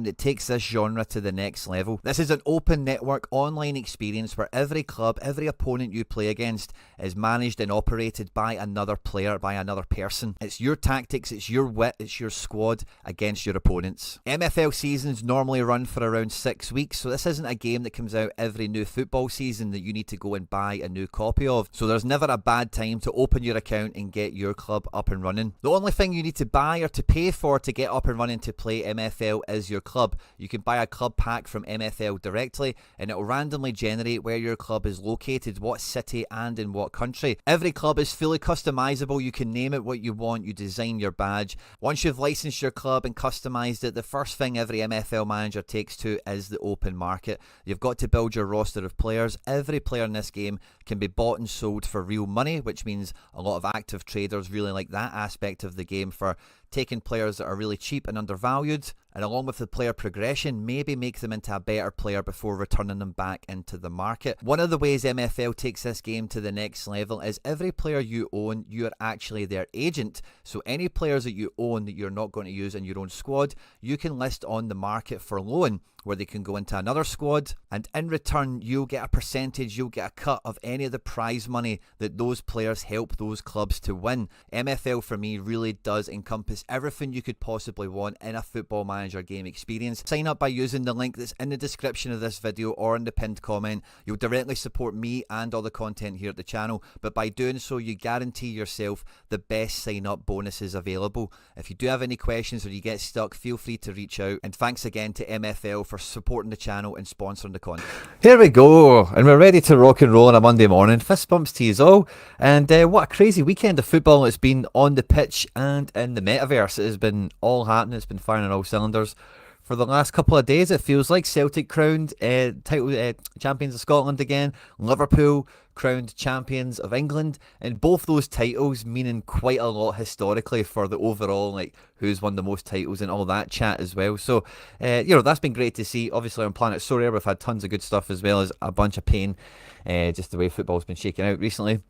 that takes this genre to the next level. This is an open network online experience where every club, every opponent you play against is managed and operated by another player, by another person. It's your tactics, it's your wit, it's your squad against your opponents. MFL seasons normally run for around 6 weeks, so this isn't a game that comes out every new football season that you need to go and buy a new copy of. So there's never a bad time to open your account and get your club up and running. The only thing you need to buy or to pay for to get up and running to play MFL is your club. You can buy a club pack from MFL directly and it will randomly generate where your club is located, what city and in what country. Every club is fully customizable. You can name it what you want. You design your badge. Once you've licensed your club and customized it, the first thing every MFL manager takes to is the open market. You've got to build your roster of players. Every player in this game can be bought and sold for real money, which means a lot of active traders really like that aspect of the game for taking players that are really cheap and undervalued, and along with the player progression, maybe make them into a better player before returning them back into the market. One of the ways MFL takes this game to the next level is every player you own, you're actually their agent. So any players that you own that you're not going to use in your own squad, you can list on the market for loan, where they can go into another squad, and in return you'll get a percentage, you'll get a cut of any of the prize money that those players help those clubs to win. MFL for me really does encompass everything you could possibly want in a Football Manager game experience. Sign up by using the link that's in the description of this video or in the pinned comment. You'll directly support me and all the content here at the channel, but by doing so you guarantee yourself the best sign up bonuses available. If you do have any questions or you get stuck, feel free to reach out, and thanks again to MFL for supporting the channel and sponsoring the content. Here we go, and we're ready to rock and roll on a Monday morning. Fist bumps to you all, and what a crazy weekend of football it's been on the pitch and in the metaverse. It has been all happening, it's been firing on all cylinders. For the last couple of days, it feels like Celtic crowned title champions of Scotland again, Liverpool crowned champions of England, and both those titles meaning quite a lot historically for the overall, like, who's won the most titles and all that chat as well. So, you know, that's been great to see. Obviously on Planet Sorare we've had tons of good stuff as well as a bunch of pain, just the way football's been shaking out recently.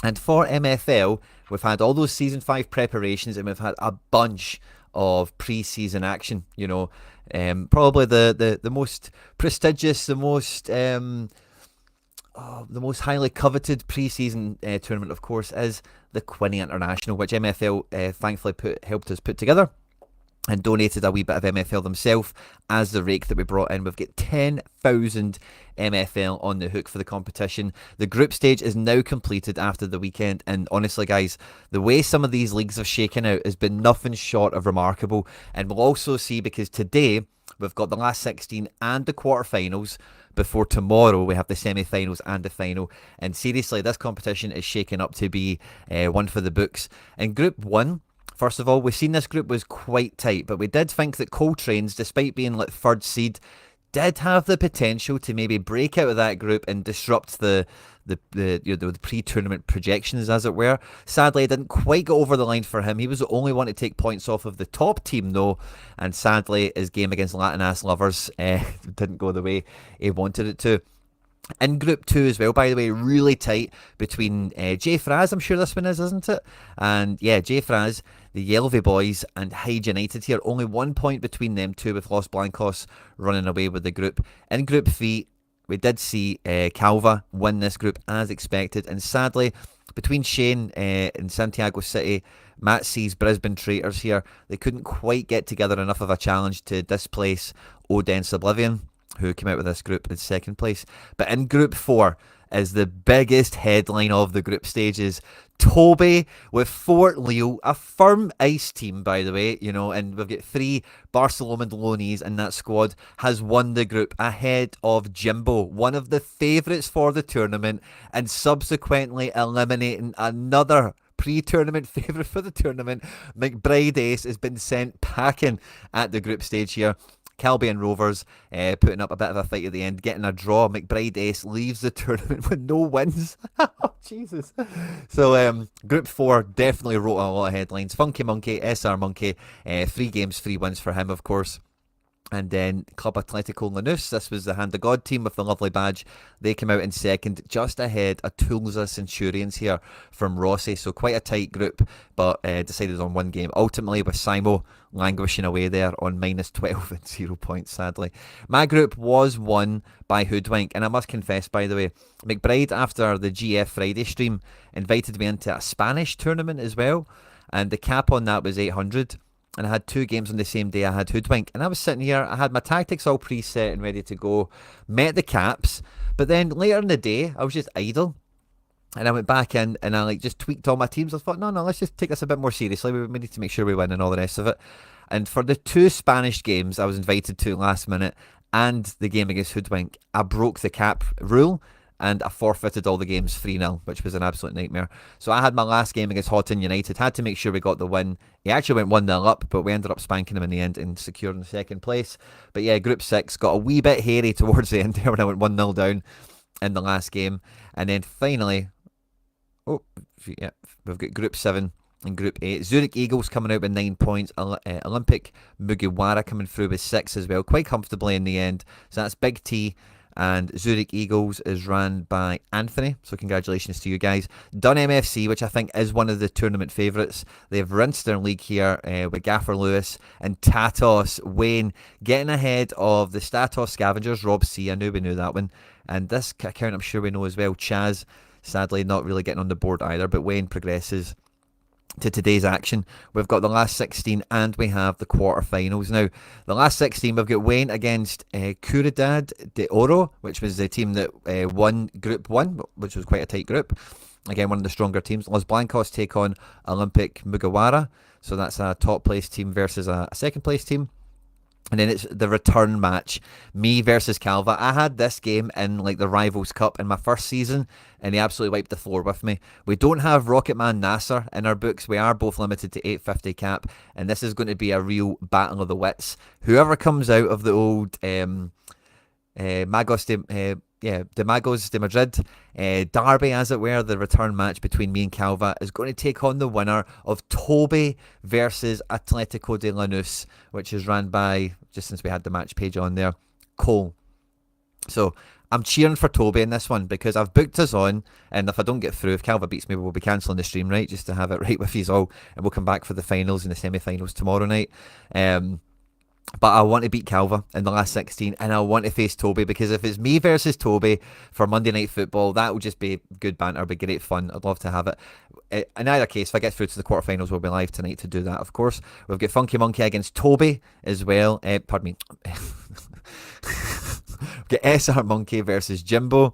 And for MFL, we've had all those Season 5 preparations and we've had a bunch of pre-season action, you know. Probably the most prestigious, the most highly coveted pre-season tournament, of course, is the Quinny International, which MFL thankfully helped us put together and donated a wee bit of MFL themselves as the rake that we brought in. We've got 10,000 MFL on the hook for the competition. The group stage is now completed after the weekend, and honestly guys, the way some of these leagues have shaken out has been nothing short of remarkable. And we'll also see, because today we've got the last 16 and the quarterfinals, before tomorrow we have the semi-finals and the final. And seriously, this competition is shaking up to be one for the books. In Group 1, first of all, we've seen this group was quite tight, but we did think that Coltrane's, despite being like third seed, did have the potential to maybe break out of that group and disrupt the pre-tournament projections, as it were. Sadly, it didn't quite go over the line for him. He was the only one to take points off of the top team, though, and sadly, his game against Latin Ass Lovers didn't go the way he wanted it to. In Group 2 as well, by the way, really tight between J Fraz, I'm sure this one is, isn't it? And yeah, J Fraz, the Yelvy boys, and Hyde United here. Only 1 point between them two, with Los Blancos running away with the group. In Group 3, we did see Calva win this group as expected, and sadly, between Shane and Santiago City, Matt C's Brisbane Traitors here, they couldn't quite get together enough of a challenge to displace Odense Oblivion, who came out with this group in second place. But in Group 4 is the biggest headline of the group stages. Toby with Fort Leo, a firm ice team, by the way, you know, and we've got 3 Barcelona loanees in that squad, has won the group ahead of Jimbo, one of the favourites for the tournament, and subsequently eliminating another pre-tournament favourite for the tournament. McBride Ace has been sent packing at the group stage here. Calbian Rovers putting up a bit of a fight at the end, getting a draw. McBride Ace leaves the tournament with no wins. Oh, Jesus. So Group 4 definitely wrote a lot of headlines. Funky Monkey, SR Monkey, 3 games, 3 wins for him, of course. And then Club Atletico Lanús, this was the Hand of God team with the lovely badge. They came out in second, just ahead of Tulsa Centurions here from Rossi. So quite a tight group, but decided on one game. Ultimately, with Simo languishing away there on -12 and 0 points, sadly. My group was won by Hoodwink, and I must confess, by the way, McBride, after the GF Friday stream, invited me into a Spanish tournament as well, and the cap on that was 800. And I had 2 games on the same day. I had Hoodwink, and I was sitting here. I had my tactics all preset and ready to go. Met the caps, but then later in the day, I was just idle, and I went back in and I just tweaked all my teams. I thought, no, let's just take this a bit more seriously. We need to make sure we win and all the rest of it. And for the 2 Spanish games I was invited to last minute and the game against Hoodwink, I broke the cap rule. And I forfeited all the games 3-0, which was an absolute nightmare. So I had my last game against Houghton United, had to make sure we got the win. He actually went 1-0 up, but we ended up spanking him in the end and securing the second place. But yeah, Group 6 got a wee bit hairy towards the end there when I went 1-0 down in the last game. And then finally, we've got Group 7 and Group 8. Zurich Eagles coming out with 9 points. Olympic Mugiwara coming through with 6 as well, quite comfortably in the end. So that's Big T. And Zurich Eagles is ran by Anthony, so congratulations to you guys. Dun MFC, which I think is one of the tournament favourites. They've rinsed their league here with Gaffer Lewis and Tatos Wayne getting ahead of the Statos Scavengers. Rob C, I knew we knew that one. And this account I'm sure we know as well. Chaz, sadly, not really getting on the board either, but Wayne progresses to today's action. We've got the last 16 and we have the quarterfinals. Now, the last 16, we've got Wayne against Curidad de Oro, which was the team that won Group 1, which was quite a tight group. Again, one of the stronger teams. Los Blancos take on Olympic Mugiwara, so that's a top place team versus a second place team. And then it's the return match, me versus Calva. I had this game in the Rivals Cup in my first season, and he absolutely wiped the floor with me. We don't have Rocketman Nasser in our books. We are both limited to 850 cap, and this is going to be a real battle of the wits. Whoever comes out of the old Magos de Madrid derby, as it were, the return match between me and Calva, is going to take on the winner of Toby versus Atletico de Lanús, which is ran by, just since we had the match page on there, Cole. So I'm cheering for Toby in this one because I've booked us on, and if I don't get through, if Calva beats me, we'll be cancelling the stream, right, just to have it right with you all, and we'll come back for the finals and the semi-finals tomorrow night. But I want to beat Calva in the last 16, and I want to face Toby, because if it's me versus Toby for Monday Night Football, that will just be good banter, it'll be great fun. I'd love to have it. In either case, if I get through to the quarterfinals, we'll be live tonight to do that, of course. We've got Funky Monkey against Toby as well. Pardon me. We've got SR Monkey versus Jimbo.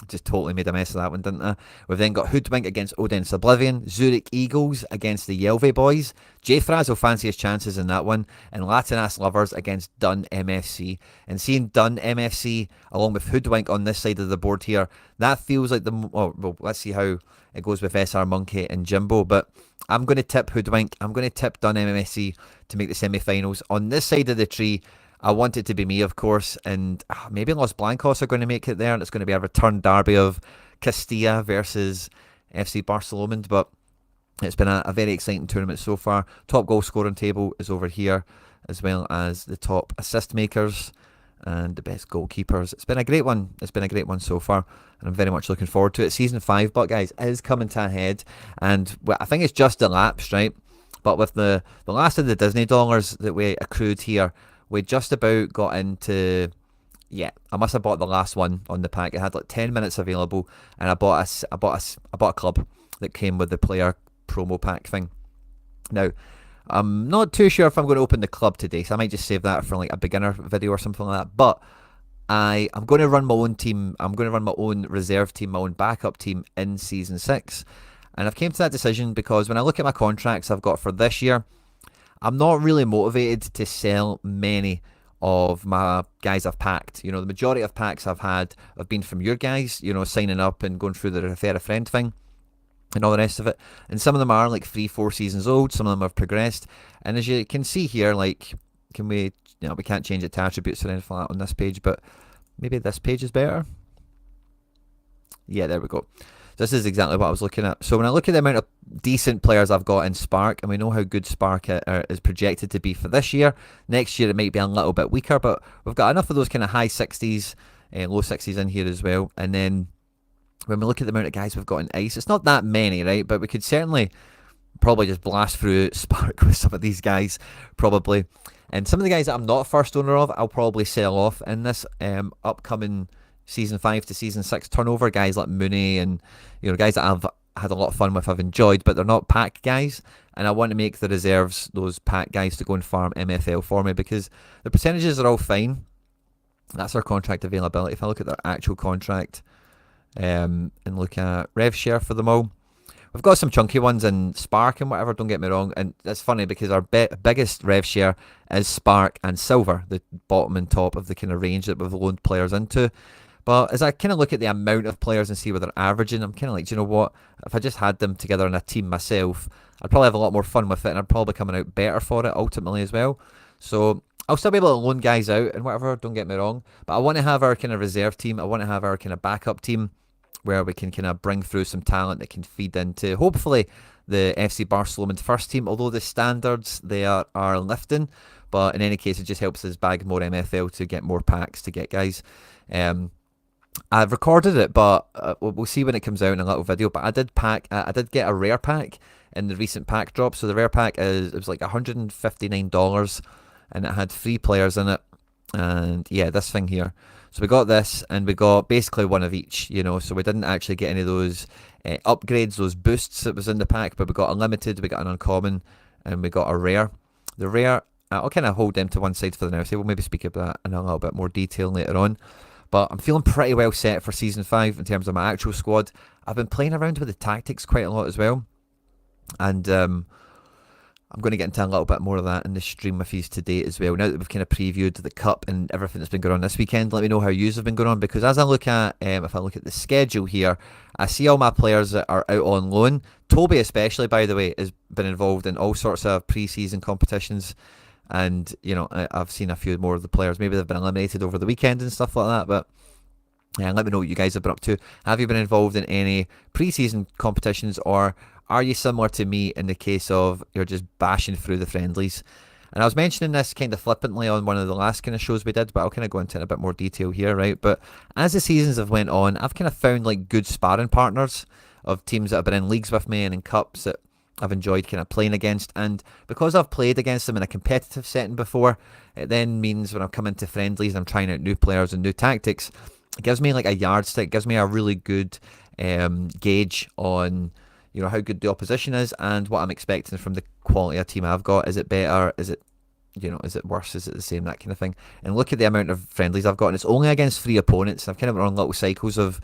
Just totally made a mess of that one, didn't I? We've then got Hoodwink against Odense Oblivion, Zurich Eagles against the Yelve Boys, J-Fraz will fancy his chances in that one, and Latin Ass Lovers against Dun MFC. And seeing Dun MFC along with Hoodwink on this side of the board here, that feels like well, let's see how it goes with SR Monkey and Jimbo, but I'm going to tip Hoodwink, I'm going to tip Dun MFC to make the semi-finals. On this side of the tree, I want it to be me, of course, and maybe Los Blancos are going to make it there, and it's going to be a return derby of Castilla versus FC Barcelona. But it's been a very exciting tournament so far. Top goal scoring table is over here, as well as the top assist makers and the best goalkeepers. It's been a great one. It's been a great one so far, and I'm very much looking forward to it. Season 5, but guys, is coming to a head, and I think it's just elapsed, right? But with the last of the Disney dollars that we accrued here, we just about got into, I must have bought the last one on the pack. It had 10 minutes available, and I bought a club that came with the player promo pack thing. Now, I'm not too sure if I'm going to open the club today, so I might just save that for a beginner video or something like that. But I'm going to run my own team. I'm going to run my own reserve team, my own backup team in Season 6. And I've came to that decision because when I look at my contracts I've got for this year, I'm not really motivated to sell many of my guys I've packed. The majority of packs I've had have been from your guys, signing up and going through the refer a friend thing and all the rest of it. And some of them are 3-4 seasons old, some of them have progressed. And as you can see here, we can't change it to attributes or anything like that on this page, but maybe this page is better. Yeah, there we go. This is exactly what I was looking at. So when I look at the amount of decent players I've got in Spark, and we know how good Spark is projected to be for this year, next year it might be a little bit weaker, but we've got enough of those kind of high 60s, low 60s in here as well. And then when we look at the amount of guys we've got in Ice, it's not that many, right? But we could certainly probably just blast through Spark with some of these guys, probably. And some of the guys that I'm not a first owner of, I'll probably sell off in this upcoming Season 5 to Season 6 turnover. Guys like Mooney and, guys that I've had a lot of fun with, I've enjoyed, but they're not pack guys. And I want to make the reserves those pack guys to go and farm MFL for me, because the percentages are all fine. That's our contract availability. If I look at their actual contract and look at rev share for them all, we've got some chunky ones in Spark and whatever, don't get me wrong. And that's funny because our biggest rev share is Spark and Silver, the bottom and top of the kind of range that we've loaned players into. But as I kind of look at the amount of players and see where they're averaging, I'm kind of like, do you know what? If I just had them together in a team myself, I'd probably have a lot more fun with it, and I'd probably coming out better for it ultimately as well. So I'll still be able to loan guys out and whatever, don't get me wrong. But I want to have our kind of reserve team. I want to have our kind of backup team where we can kind of bring through some talent that can feed into, hopefully, the FC Barcelona first team, although the standards they are lifting. But in any case, it just helps us bag more MFL to get more packs to get guys. I've recorded it, but we'll see when it comes out in a little video. But I did get a rare pack in the recent pack drop. So the rare pack it was like $159, and it had 3 players in it. And yeah, this thing here. So we got this, and we got basically one of each, so we didn't actually get any of those upgrades, those boosts that was in the pack, but we got a limited, we got an uncommon, and we got a rare. The rare, I'll kind of hold them to one side for the now, so we'll maybe speak about that in a little bit more detail later on. But I'm feeling pretty well set for Season 5 in terms of my actual squad. I've been playing around with the tactics quite a lot as well, and I'm going to get into a little bit more of that in the stream with you today as well. Now that we've kind of previewed the Cup and everything that's been going on this weekend, let me know how yous have been going on, because as I look at, if I look at the schedule here, I see all my players that are out on loan. Toby especially, by the way, has been involved in all sorts of pre-season competitions, and, I've seen a few more of the players. Maybe they've been eliminated over the weekend and stuff like that, but let me know what you guys have been up to. Have you been involved in any pre-season competitions, or are you similar to me in the case of you're just bashing through the friendlies? And I was mentioning this kind of flippantly on one of the last kind of shows we did, but I'll kind of go into it in a bit more detail here, right? But as the seasons have went on, I've kind of found like good sparring partners of teams that have been in leagues with me and in cups that I've enjoyed kind of playing against. And because I've played against them in a competitive setting before, it then means when I come into friendlies and I'm trying out new players and new tactics, it gives me like a yardstick, gives me a really good gauge on how good the opposition is and what I'm expecting from the quality of team I've got. Is it better? Is it is it worse? Is it the same? That kind of thing. And look at the amount of friendlies I've got, and it's only against 3 opponents. I've kind of run on little cycles of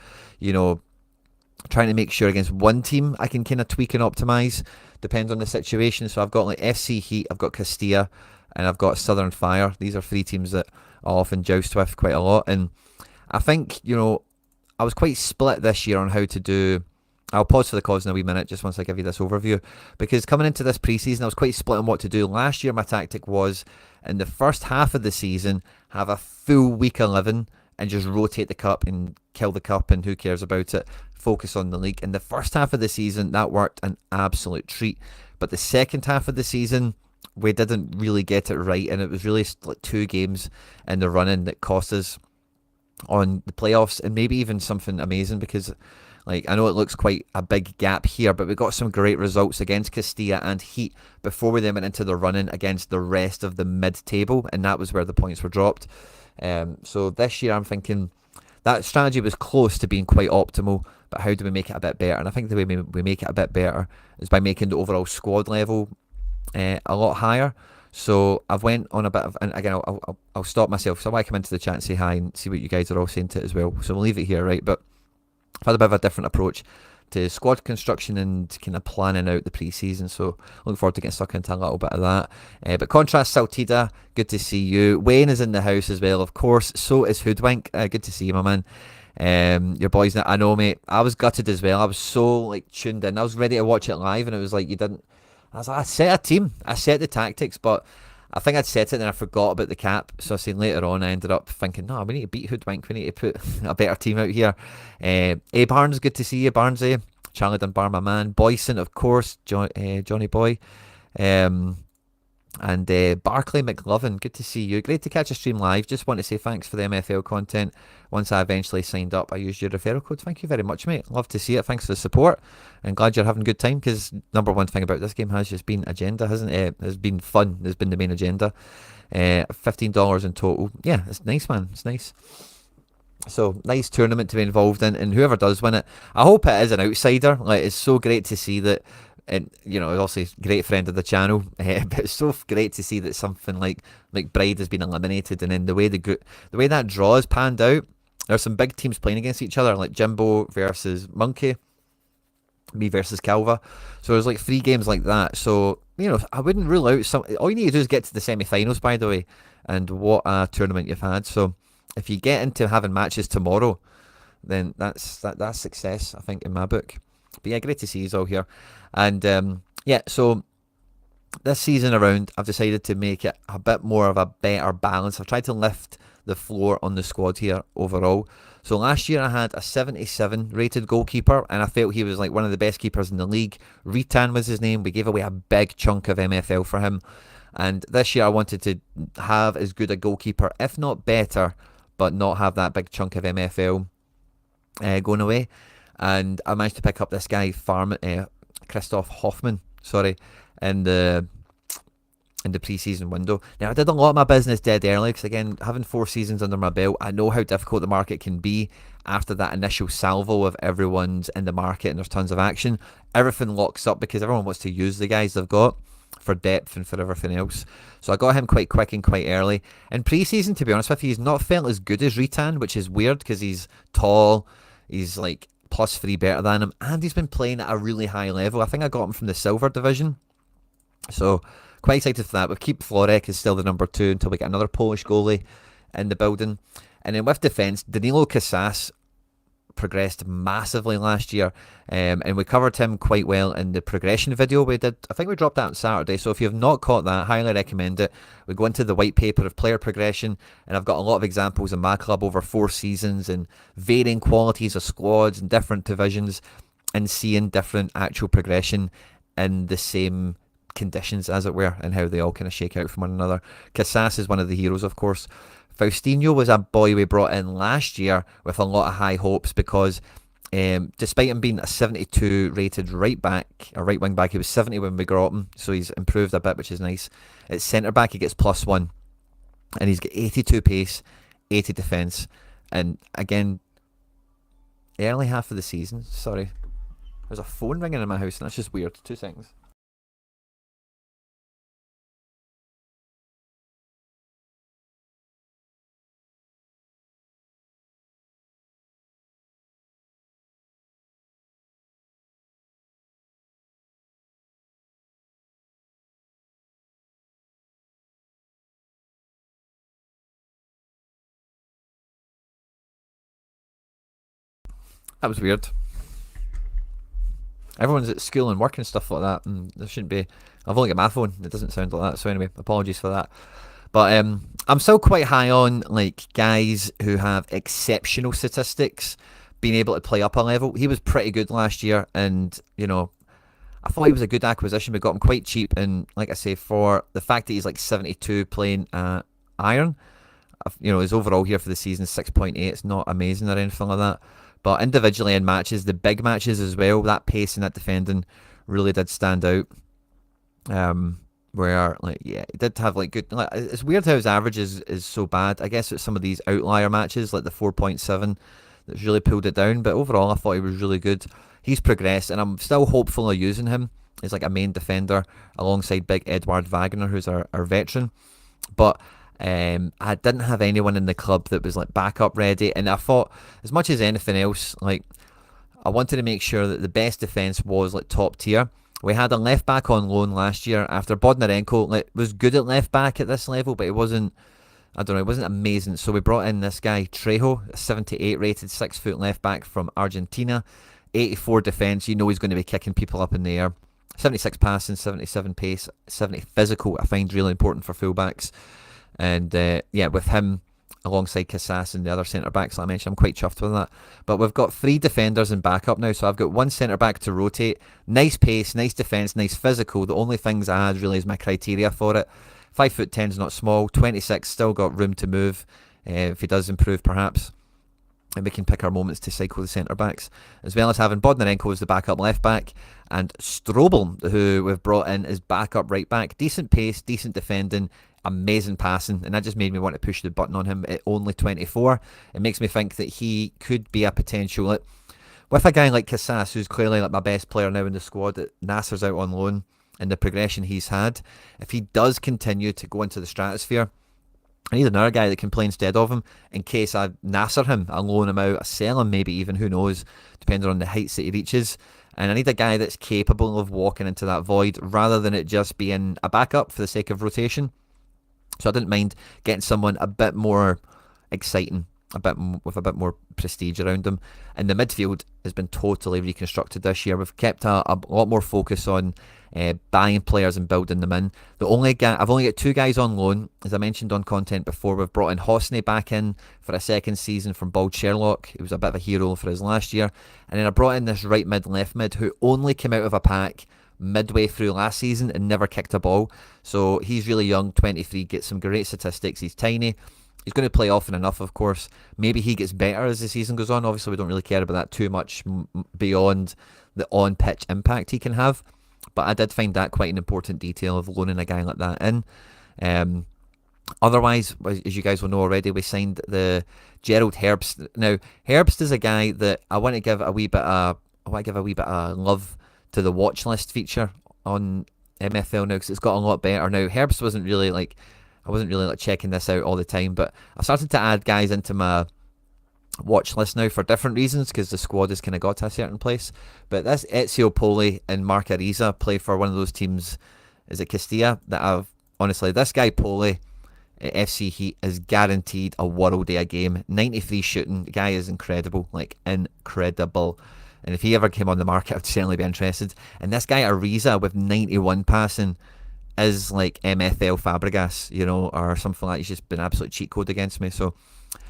trying to make sure against one team I can kind of tweak and optimize, depends on the situation. So I've got like FC Heat, I've got Castilla, and I've got Southern Fire. These are 3 teams that I often joust with quite a lot. And I think, I was quite split this year on how to do. I'll pause for the cause in a wee minute, just once I give you this overview, because coming into this pre-season, I was quite split on what to do. Last year, my tactic was, in the first half of the season, have a full week 11 and just rotate the cup and kill the cup, and who cares about it, focus on the league. In the first half of the season, that worked an absolute treat, but the second half of the season, we didn't really get it right, and it was really like 2 games in the run-in that cost us on the playoffs, and maybe even something amazing, because I know it looks quite a big gap here, but we got some great results against Castilla and Heat before we then went into the run-in against the rest of the mid-table, and that was where the points were dropped. So this year I'm thinking that strategy was close to being quite optimal, but how do we make it a bit better? And I think the way we make it a bit better is by making the overall squad level a lot higher. So I've went on a bit of, and again, I'll stop myself. So I might come into the chat and say hi and see what you guys are all saying to it as well. So we'll leave it here, right? But I've had a bit of a different approach to squad construction and kind of planning out the pre-season, so looking forward to getting stuck into a little bit of that. But Contrast Saltida, good to see you. Wayne is in the house as well, of course. So is Hoodwink. Good to see you, my man. Your boys, I know, mate. I was gutted as well. I was so tuned in. I was ready to watch it live, and it was like you didn't. I was like, I set a team, I set the tactics, but I think I'd set it and I forgot about the cap. So I seen later on, I ended up thinking, no, we need to beat Hoodwink. We need to put a better team out here. A Barnes, good to see you, Barnesy. Charlie Dunbar, my man. Boyson, of course. Johnny Boy. And Barclay McLovin, good to see you. Great to catch a stream live. Just want to say thanks for the MFL content. Once I eventually signed up, I used your referral code. Thank you very much, mate. Love to see it. Thanks for the support. I'm glad you're having a good time, because number one thing about this game has just been agenda, hasn't it? It's been fun. It's been the main agenda. $15 in total. Yeah, it's nice, man. It's nice. So, nice tournament to be involved in, and whoever does win it, I hope it is an outsider. Like, it's so great to see that. And obviously great friend of the channel, but it's so great to see that something like Bride has been eliminated, and then the way that draw is panned out, there's some big teams playing against each other, like Jimbo versus Monkey, me versus Calva. So there's like 3 games like that. So I wouldn't rule out some. All you need to do is get to the semi-finals, by the way, and what a tournament you've had. So if you get into having matches tomorrow, then that's success, I think, in my book. But yeah, great to see you all here. And so this season around, I've decided to make it a bit more of a better balance. I've tried to lift the floor on the squad here overall. So last year I had a 77 rated goalkeeper, and I felt he was like one of the best keepers in the league. Ritan was his name. We gave away a big chunk of MFL for him. And this year I wanted to have as good a goalkeeper, if not better, but not have that big chunk of MFL going away. And I managed to pick up this guy, Christoph Hoffman, in the pre-season window. Now, I did a lot of my business dead early, because again, having 4 seasons under my belt, I know how difficult the market can be after that initial salvo of everyone's in the market and there's tons of action. Everything locks up because everyone wants to use the guys they've got for depth and for everything else. So I got him quite quick and quite early. In pre-season, to be honest with you, he's not felt as good as Ritan, which is weird because he's tall, he's like +3 better than him, and he's been playing at a really high level. I think I got him from the silver division, so quite excited for that. We'll keep Florek as still the number 2 until we get another Polish goalie in the building. And then with defence, Danilo Casas progressed massively last year, and we covered him quite well in the progression video we did. I think we dropped that on Saturday, so if you have not caught that, highly recommend it. We go into the white paper of player progression, and I've got a lot of examples in my club over 4 seasons and varying qualities of squads and different divisions, and seeing different actual progression in the same conditions, as it were, and how they all kind of shake out from one another. Casas is one of the heroes, of course. Faustino was a boy we brought in last year with a lot of high hopes, because despite him being a 72 rated right wing back, he was 70 when we got him, so he's improved a bit, which is nice. At centre back he gets +1, and he's got 82 pace, 80 defence, and again, early half of the season, sorry, there's a phone ringing in my house and that's just weird. 2 seconds. That was weird. Everyone's at school and work and stuff like that, and there shouldn't be. I've only got my phone. It doesn't sound like that. So anyway, apologies for that. But I'm still quite high on like guys who have exceptional statistics being able to play up a level. He was pretty good last year, and I thought he was a good acquisition. We got him quite cheap, and like I say, for the fact that he's like 72 playing Iron, his overall here for the season is 6.8. It's not amazing or anything like that. But individually in matches, the big matches as well, that pace and that defending really did stand out. Where he did have good. It's weird how his average is so bad. I guess it's some of these outlier matches like the 4.7 that's really pulled it down. But overall, I thought he was really good. He's progressed, and I'm still hopeful of using him as like a main defender alongside big Edward Wagner, who's our veteran. But I didn't have anyone in the club that was like backup ready, and I thought, as much as anything else, I wanted to make sure that the best defence was like top tier. We had a left back on loan last year after Bodnarenko was good at left back at this level, but it wasn't amazing. So we brought in this guy Trejo, a 78 rated 6-foot left back from Argentina, 84 defence. He's going to be kicking people up in the air. 76 passing, 77 pace, 70 physical. I find really important for fullbacks. And with him alongside Casas and the other centre backs, like I mentioned, I'm quite chuffed with that. But we've got 3 defenders in backup now, so I've got 1 centre back to rotate. Nice pace, nice defence, nice physical. The only things I had really is my criteria for it. 5'10" is not small. 26, still got room to move if he does improve, perhaps. And we can pick our moments to cycle the centre backs, as well as having Bodnarenko as the backup left back and Strobel, who we've brought in as backup right back. Decent pace, decent defending, amazing passing, and that just made me want to push the button on him at only 24. It makes me think that he could be a potential. With a guy like Casas, who's clearly like my best player now in the squad, that Nasser's out on loan, and the progression he's had, if he does continue to go into the stratosphere, I need another guy that can play instead of him in case I Nasser him, I loan him out, I sell him maybe even, who knows, depending on the heights that he reaches. And I need a guy that's capable of walking into that void rather than it just being a backup for the sake of rotation. So I didn't mind getting someone a bit more exciting, with a bit more prestige around them. And the midfield has been totally reconstructed this year. We've kept a lot more focus on buying players and building them in. I've only got 2 guys on loan, as I mentioned on content before. We've brought in Hosney back in for a second season from Bald Sherlock. He was a bit of a hero for us last year. And then I brought in this right mid, left mid, who only came out of a pack midway through last season and never kicked a ball. So he's really young, 23, gets some great statistics. He's tiny. He's going to play often enough, of course. Maybe he gets better as the season goes on. Obviously, we don't really care about that too much beyond the on-pitch impact he can have. But I did find that quite an important detail of loaning a guy like that in. Otherwise, as you guys will know already, we signed the Gerald Herbst. Now, Herbst is a guy that I want to give a wee bit of love to the watch list feature on MFL now, because it's got a lot better now. Herbst wasn't really I wasn't really checking this out all the time, but I started to add guys into my watch list now for different reasons, because the squad has kind of got to a certain place. But this Ezio Poli and Mark Ariza play for one of those teams, is it Castilla, that I've honestly, this guy Poli at FC Heat is guaranteed a worldie a game. 93 shooting, the guy is incredible, incredible. And if he ever came on the market, I'd certainly be interested. And this guy Ariza with 91 passing is like MFL Fabregas, or something like that. He's just been an absolute cheat code against me. So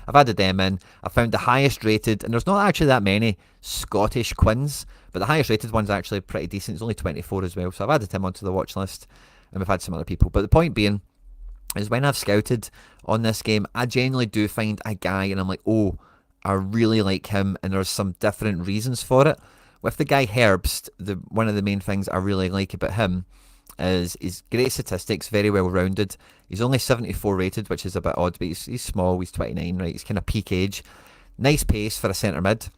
I've added them in. I found the highest rated, and there's not actually that many Scottish Quins, but the highest rated one's actually pretty decent. It's only 24 as well. So I've added him onto the watch list, and we've had some other people. But the point being is, when I've scouted on this game, I genuinely do find a guy, and I'm like, oh, I really like him, and there's some different reasons for it. With the guy Herbst, one of the main things I really like about him is his great statistics, very well rounded. He's only 74 rated, which is a bit odd, but he's small, he's 29, right? He's kind of peak age. Nice pace for a centre mid.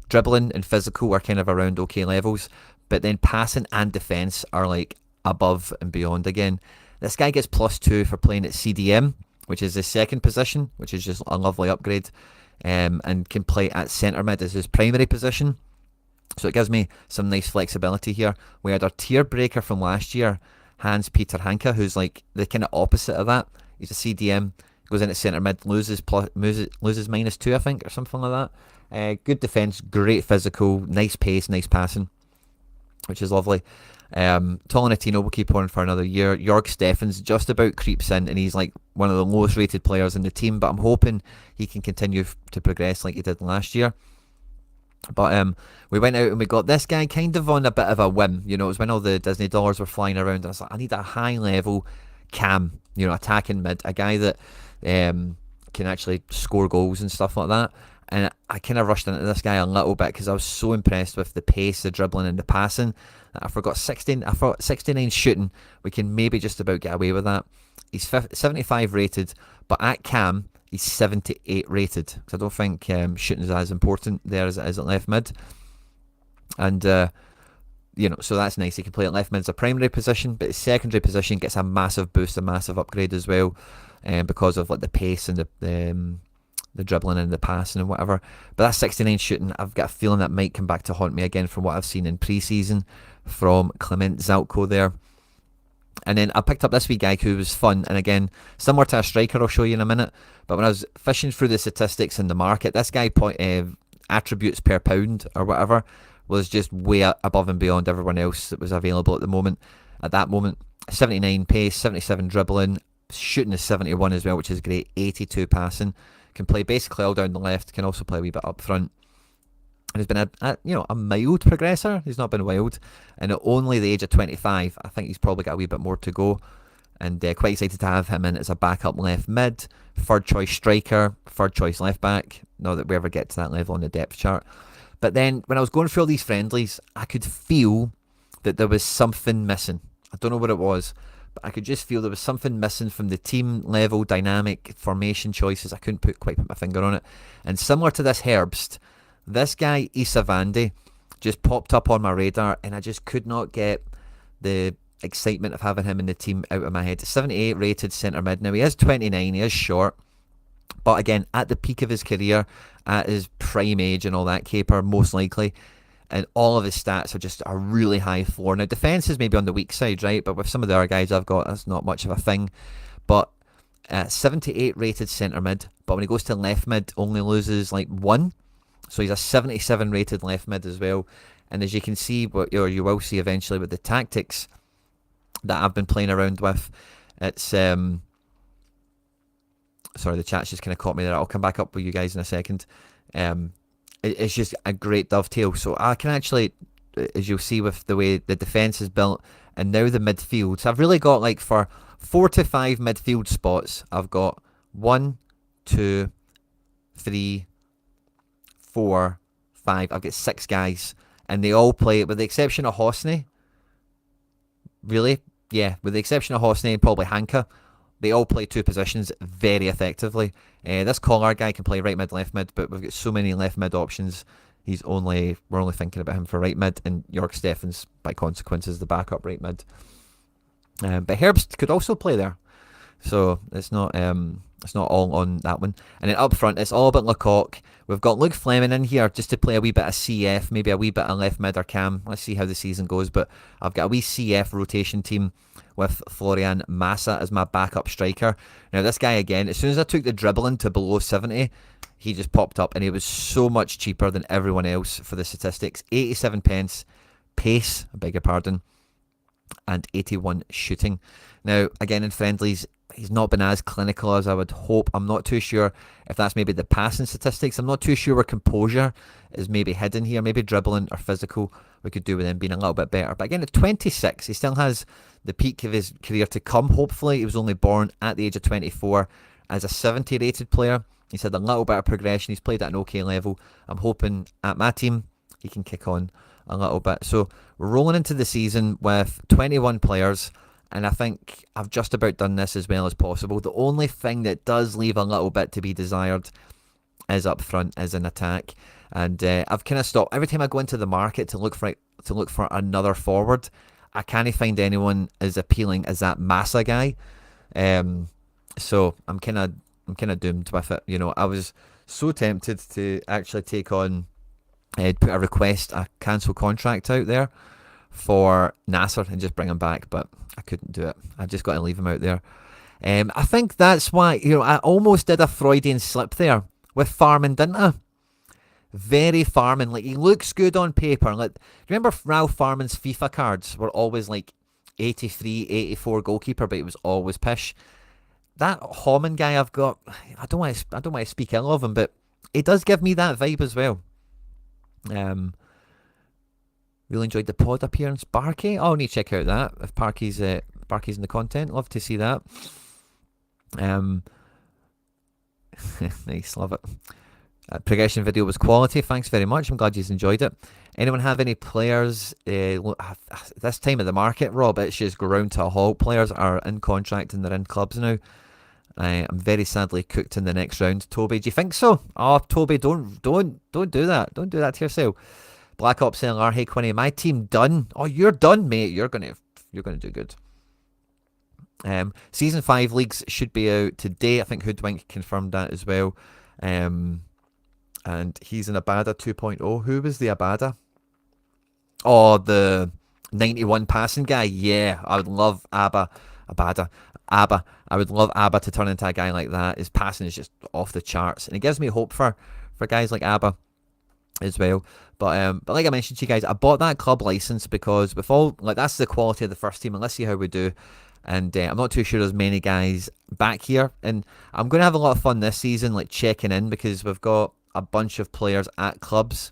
Dribbling and physical are kind of around okay levels, but then passing and defence are above and beyond again. This guy gets +2 for playing at CDM, which is his second position, which is just a lovely upgrade, and can play at centre mid as his primary position. So it gives me some nice flexibility here. We had our tier breaker from last year, Hans-Peter Hanke, who's the kind of opposite of that. He's a CDM, goes in at centre mid, loses -2, I think, or something like that. Good defence, great physical, nice pace, nice passing, which is lovely. Tolentino will keep on for another year. Jorg Steffens just about creeps in, and he's one of the lowest rated players in the team, but I'm hoping he can continue to progress like he did last year. But we went out and we got this guy kind of on a bit of a whim. It was when all the Disney dollars were flying around, and I was like, I need a high level cam, attacking mid, a guy that can actually score goals and stuff like that. And I kind of rushed into this guy a little bit because I was so impressed with the pace, the dribbling and the passing, that I forgot 69 shooting. We can maybe just about get away with that. He's 75 rated, but at cam he's 78 rated, because I don't think shooting is as important there as it is at left mid. And so that's nice. He can play at left mid as a primary position, but his secondary position gets a massive boost, a massive upgrade as well, because of the pace and the dribbling and the passing and whatever. But that 69 shooting, I've got a feeling that might come back to haunt me again from what I've seen in pre-season from Clement Zalko there. And then I picked up this wee guy who was fun, and again, similar to a striker I'll show you in a minute, but when I was fishing through the statistics in the market, this guy attributes per pound or whatever was just way above and beyond everyone else that was available at that moment. 79 pace, 77 dribbling, shooting is 71 as well, which is great. 82 passing, can play basically all down the left, can also play a wee bit up front. And he's been a mild progressor. He's not been wild. And at only the age of 25, I think he's probably got a wee bit more to go. And quite excited to have him in as a backup left mid, third choice striker, third choice left back. Not that we ever get to that level on the depth chart. But then when I was going through all these friendlies, I could feel that there was something missing. I don't know what it was, but I could just feel there was something missing from the team level dynamic formation choices. I couldn't quite put my finger on it. And similar to this Herbst, this guy Issa Vandy just popped up on my radar, and I just could not get the excitement of having him in the team out of my head. 78 rated centre mid. Now he is 29, he is short, but again, at the peak of his career, at his prime age and all that caper, most likely, and all of his stats are just a really high floor. Now defence is maybe on the weak side, right? But with some of the other guys I've got, that's not much of a thing. But 78 rated centre mid, but when he goes to left mid, only loses like 1. So he's a 77 rated left mid as well. And as you can see, or you will see eventually with the tactics that I've been playing around with, it's sorry, the chat's just kind of caught me there. I'll come back up with you guys in a second. It's just a great dovetail. So I can actually, as you'll see with the way the defence is built and now the midfield, so I've really got like for 4 to 5 midfield spots, I've got 1, 2, 3, 4, 5. I've got 6 guys, and they all play, with the exception of Hosney. Really? Yeah, with the exception of Hosney and probably Hanka, they all play 2 positions very effectively. This Collard guy can play right mid, left mid, but we've got so many left mid options. We're only thinking about him for right mid, and York Steffens, by consequence, is the backup right mid. But Herbst could also play there, so it's not all on that one. And then up front, it's all about Lecoq. We've got Luke Fleming in here just to play a wee bit of CF, maybe a wee bit of left mid or cam. Let's see how the season goes. But I've got a wee CF rotation team with Florian Massa as my backup striker. Now this guy again, as soon as I took the dribbling to below 70, he just popped up, and he was so much cheaper than everyone else for the statistics. 87 pence, pace, I beg your pardon, and 81 shooting. Now again, in friendlies, he's not been as clinical as I would hope. I'm not too sure if that's maybe the passing statistics. I'm not too sure where composure is maybe hidden here. Maybe dribbling or physical we could do with him being a little bit better. But again, at 26, he still has the peak of his career to come, hopefully. He was only born at the age of 24 as a 70 rated player. He's had a little bit of progression. He's played at an okay level. I'm hoping at my team he can kick on a little bit. So we're rolling into the season with 21 players, and I think I've just about done this as well as possible. The only thing that does leave a little bit to be desired is up front, is an attack. And I've kind of stopped. Every time I go into the market to look for another forward, I can't find anyone as appealing as that Massa guy. So I'm kind of doomed with it. You know, I was so tempted to actually take on, put a cancel contract out there for Nasser and just bring him back, but I couldn't do it. I've just got to leave him out there. I think that's why, I almost did a Freudian slip there with Farman, didn't I? Very Farman. Like, he looks good on paper. Like, remember Ralph Farman's FIFA cards were always like 83, 84 goalkeeper, but it was always pish. That Homan guy I've got, I don't want to speak ill of him, but it does give me that vibe as well. Really enjoyed the pod appearance. Barkey, I need to check out that. If Barkey's in the content, love to see that. Nice, love it. Progression video was quality. Thanks very much. I'm glad you enjoyed it. Anyone have any players this time of the market, Rob? It's just go round to a halt. Players are in contract and they're in clubs now. I'm very sadly cooked in the next round. Toby, do you think so? Oh, Toby, don't do that. Don't do that to yourself. Black Ops LR, hey Quinny, my team done. Oh, you're done, mate. You're gonna do good. Season 5 leagues should be out today. I think Hoodwink confirmed that as well. And he's an Abada 2.0. Who was the Abada? Oh, the 91 passing guy. Yeah, I would love Abba. I would love Abba to turn into a guy like that. His passing is just off the charts, and it gives me hope for guys like Abba. as well. But like I mentioned to you guys, I bought that club license because with all like that's the quality of the first team, and let's see how we do. And I'm not too sure there's many guys back here, and I'm going to have a lot of fun this season, like checking in because we've got a bunch of players at clubs.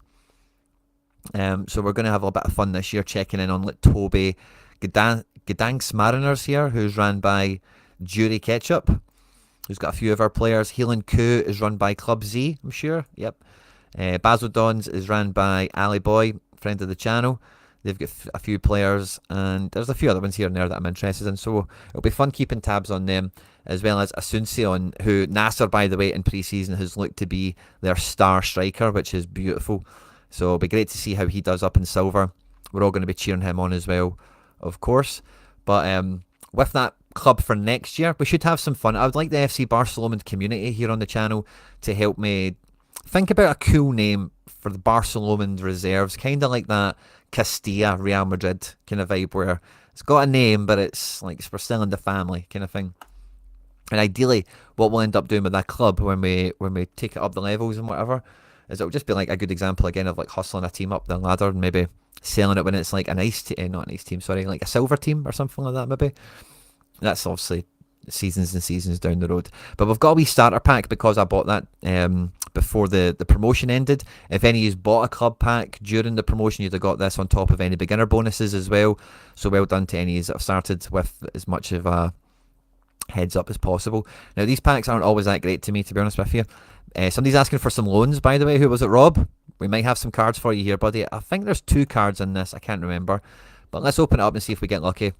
So we're going to have a bit of fun this year checking in on like Toby Gdansk Mariners here, who's run by Jury Ketchup, who's got a few of our players. Healing Coup is run by Club Z, I'm sure. Yep. Basel Dons is run by Ali Boy, friend of the channel. They've got a few players, and there's a few other ones here and there that I'm interested in. So it'll be fun keeping tabs on them, as well as Asuncion, who Nasser, by the way, in pre-season has looked to be their star striker, which is beautiful. So it'll be great to see how he does up in silver. We're all going to be cheering him on as well, of course. But with that club for next year, we should have some fun. I would like the FC Barcelona community here on the channel to help me think about a cool name for the Barcelona reserves, kind of like that Castilla Real Madrid kind of vibe, where it's got a name but it's like we're still in the family kind of thing. And ideally what we'll end up doing with that club when we take it up the levels and whatever is it'll just be like a good example again of like hustling a team up the ladder and maybe selling it when it's like a nice not an ice team, sorry, like a silver team or something like that maybe. That's obviously seasons and seasons down the road. But we've got a wee starter pack because I bought that before the promotion ended. If any of you bought a club pack during the promotion, you'd have got this on top of any beginner bonuses as well. So well done to any of you that have started with as much of a heads up as possible. Now these packs aren't always that great to me, to be honest with you. Somebody's asking for some loans, by the way. Who was it, Rob? We might have some cards for you here, buddy. I think there's 2 cards in this. I can't remember. But let's open it up and see if we get lucky.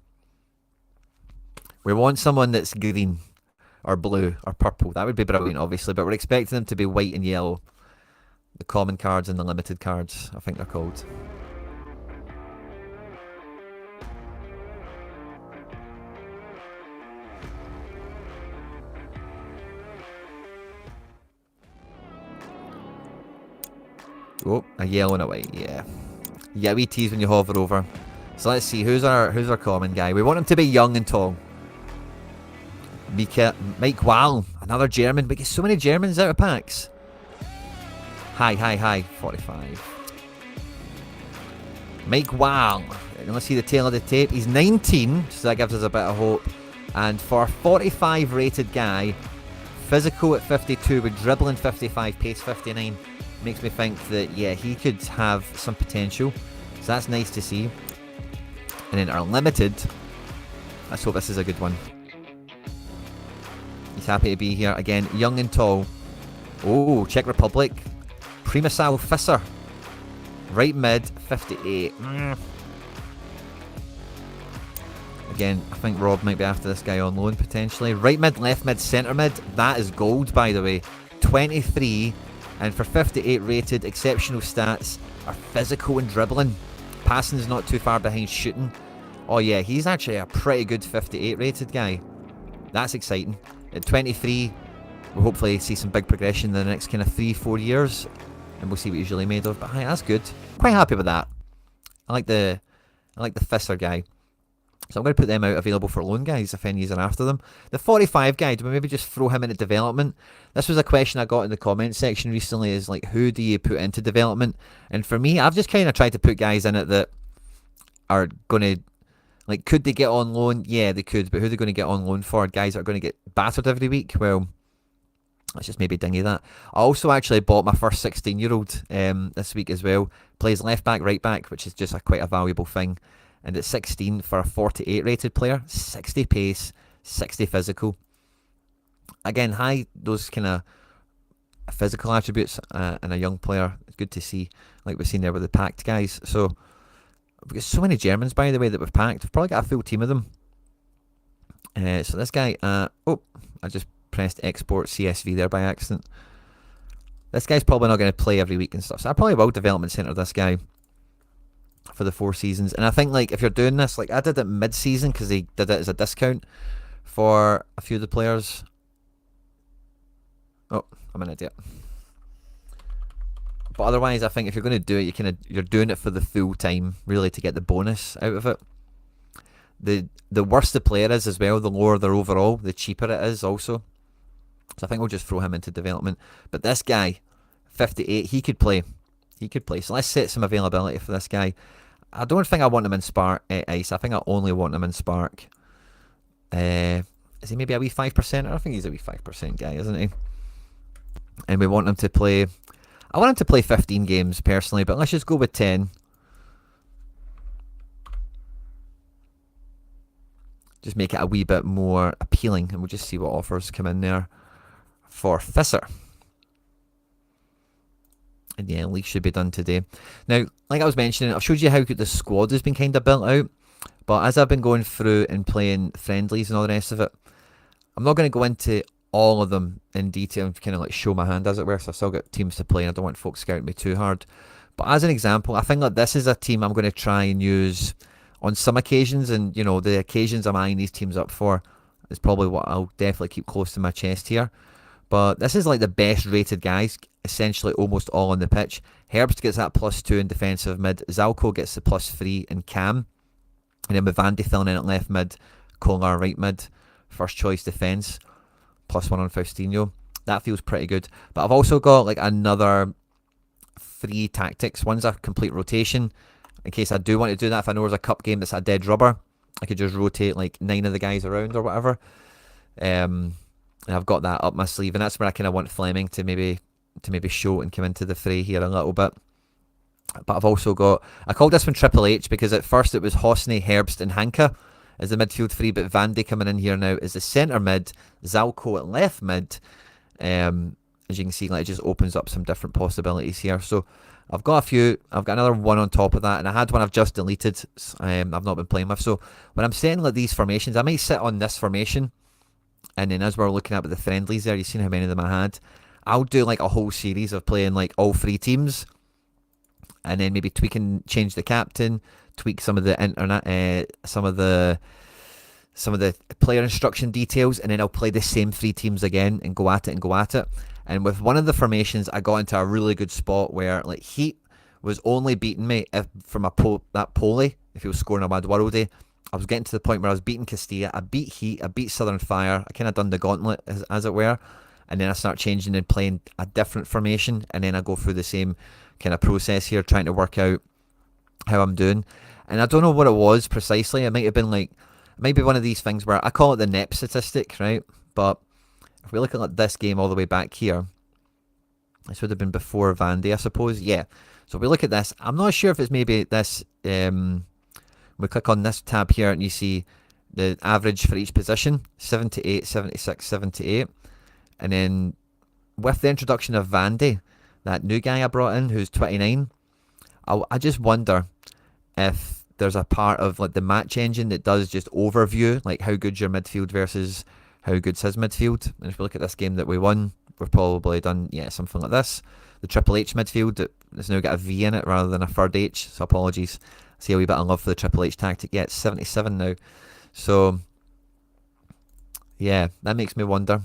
We want someone that's green or blue or purple. That would be brilliant, obviously, but we're expecting them to be white and yellow. The common cards and the limited cards, I think they're called. Oh, a yellow and a white, yeah. Yeah, we tease when you hover over. So let's see, who's our common guy? We want him to be young and tall. Mike Wall, another German. We get so many Germans out of packs. Hi, 45. Mike Wall. Let's see the tail of the tape. He's 19, so that gives us a bit of hope. And for a 45 rated guy, physical at 52 with dribbling 55, pace 59, makes me think that, yeah, he could have some potential. So that's nice to see. And then our limited, let's hope this is a good one. He's happy to be here. Again, young and tall. Oh, Czech Republic. Primasal Fisser. Right mid, 58. Again, I think Rob might be after this guy on loan potentially. Right mid, left mid, centre mid. That is gold, by the way. 23. And for 58 rated, exceptional stats are physical and dribbling. Passing is not too far behind shooting. Oh yeah, he's actually a pretty good 58 rated guy. That's exciting. At 23, we'll hopefully see some big progression in the next kind of 3-4 years, and we'll see what he's really made of. But hi, that's good. Quite happy with that. I like the Fisser guy. So I'm going to put them out available for loan, guys, if any are after them. The 45 guy, do we maybe just throw him into development? This was a question I got in the comment section recently, is like, who do you put into development? And for me, I've just kind of tried to put guys in it that are going to, like, could they get on loan? Yeah, they could, but who are they going to get on loan for? Guys that are going to get battered every week? Well, let's just maybe dingy that. I also actually bought my first 16-year-old this week as well. Plays left back, right back, which is just quite a valuable thing. And at 16 for a 48 rated player, 60 pace, 60 physical. Again, high, those kind of physical attributes in a young player. It's good to see, like we've seen there with the packed guys. So we've got so many Germans, by the way, that we've packed. We've probably got a full team of them. So this guy, I just pressed export CSV there by accident. This guy's probably not going to play every week and stuff. So I probably will development center this guy for the 4 seasons. And I think, like, if you're doing this, like I did it mid-season because they did it as a discount for a few of the players. Oh, I'm an idiot. But otherwise, I think if you're going to do it, you're doing it for the full time, really, to get the bonus out of it. The worse the player is as well, the lower their overall, the cheaper it is also. So I think we'll just throw him into development. But this guy, 58, he could play. He could play. So let's set some availability for this guy. I don't think I want him in Spark Ice. I think I only want him in Spark. Is he maybe a wee 5%? I think he's a wee 5% guy, isn't he? And we want him to play... I want him to play 15 games personally, but let's just go with 10. Just make it a wee bit more appealing, and we'll just see what offers come in there for Fisser. And yeah, league should be done today. Now, like I was mentioning, I've showed you how good the squad has been kind of built out. But as I've been going through and playing friendlies and all the rest of it, I'm not going to go into all of them in detail and kind of like show my hand, as it were. So I've still got teams to play and I don't want folks scouting me too hard. But as an example, I think that this is a team I'm going to try and use on some occasions. And, you know, the occasions I'm eyeing these teams up for is probably what I'll definitely keep close to my chest here. But this is like the best rated guys, essentially almost all on the pitch. Herbst gets that +2 in defensive mid. Zalco gets the +3 in cam. And then with Vandy filling in at left mid, Kolar right mid, first choice defence, +1 on Faustino. That feels pretty good. But I've also got like another 3 tactics. One's a complete rotation. In case I do want to do that, if I know there's a cup game that's a dead rubber, I could just rotate like 9 of the guys around or whatever. And I've got that up my sleeve, and that's where I kind of want Fleming to maybe show and come into the fray here a little bit. But I've also got, I called this one Triple H because at first it was Hosney, Herbst and Hanka as the midfield 3, but Vandy coming in here now is the centre mid, Zalco at left mid. As you can see, like, it just opens up some different possibilities here. So I've got another one on top of that, and I had one I've just deleted, I've not been playing with. So when I'm setting like these formations, I might sit on this formation, and then as we're looking at the friendlies there, you've seen how many of them I had. I'll do like a whole series of playing like all 3 teams, and then maybe change the captain, tweak some of the some of the player instruction details, and then I'll play the same 3 teams again and go at it. And with one of the formations, I got into a really good spot where like Heat was only beating me from that Poli, if he was scoring a Mad Worldie. I was getting to the point where I was beating Castilla, I beat Heat, I beat Southern Fire, I kind of done the gauntlet as it were, and then I start changing and playing a different formation, and then I go through the same kind of process here, trying to work out how I'm doing. And I don't know what it was precisely. It might have been like, it might be one of these things where I call it the NEP statistic, right? But if we look at this game all the way back here, this would have been before Vandy, I suppose. Yeah. So if we look at this, I'm not sure if it's maybe this, we click on this tab here and you see the average for each position, 78, 76, 78. And then with the introduction of Vandy, that new guy I brought in who's 29, I just wonder if there's a part of like the match engine that does just overview like how good's your midfield versus how good's his midfield. And if we look at this game that we won, we've probably done something like this. The Triple H midfield has now got a V in it rather than a third H, so apologies. I see a wee bit of love for the Triple H tactic. Yeah, it's 77 now. So yeah, that makes me wonder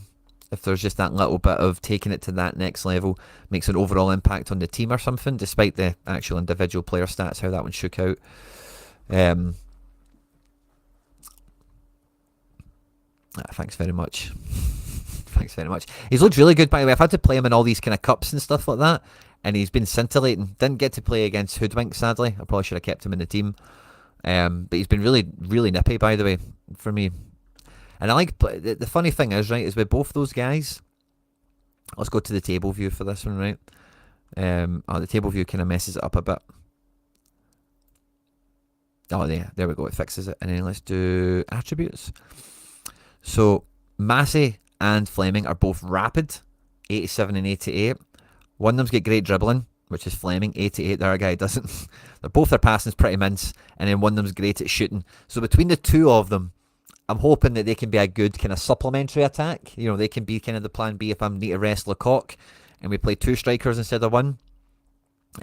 if there's just that little bit of taking it to that next level makes an overall impact on the team or something, despite the actual individual player stats, how that one shook out. Thanks very much. Thanks very much. He's looked really good, by the way. I've had to play him in all these kind of cups and stuff like that, and he's been scintillating. Didn't get to play against Hoodwink, sadly. I probably should have kept him in the team. But he's been really, really nippy, by the way, for me. And I like, the funny thing is, right, is with both those guys, let's go to the table view for this one, right? The table view kind of messes it up a bit. Oh, there we go, it fixes it. And then let's do attributes. So, Massey and Fleming are both rapid, 87 and 88. One of them's got great dribbling, which is Fleming, 88, the other guy doesn't. Both their passing's pretty mince, and then one of them's great at shooting. So between the two of them, I'm hoping that they can be a good kind of supplementary attack. You know, they can be kind of the plan B if I need to rest Lecoq and we play 2 strikers instead of 1.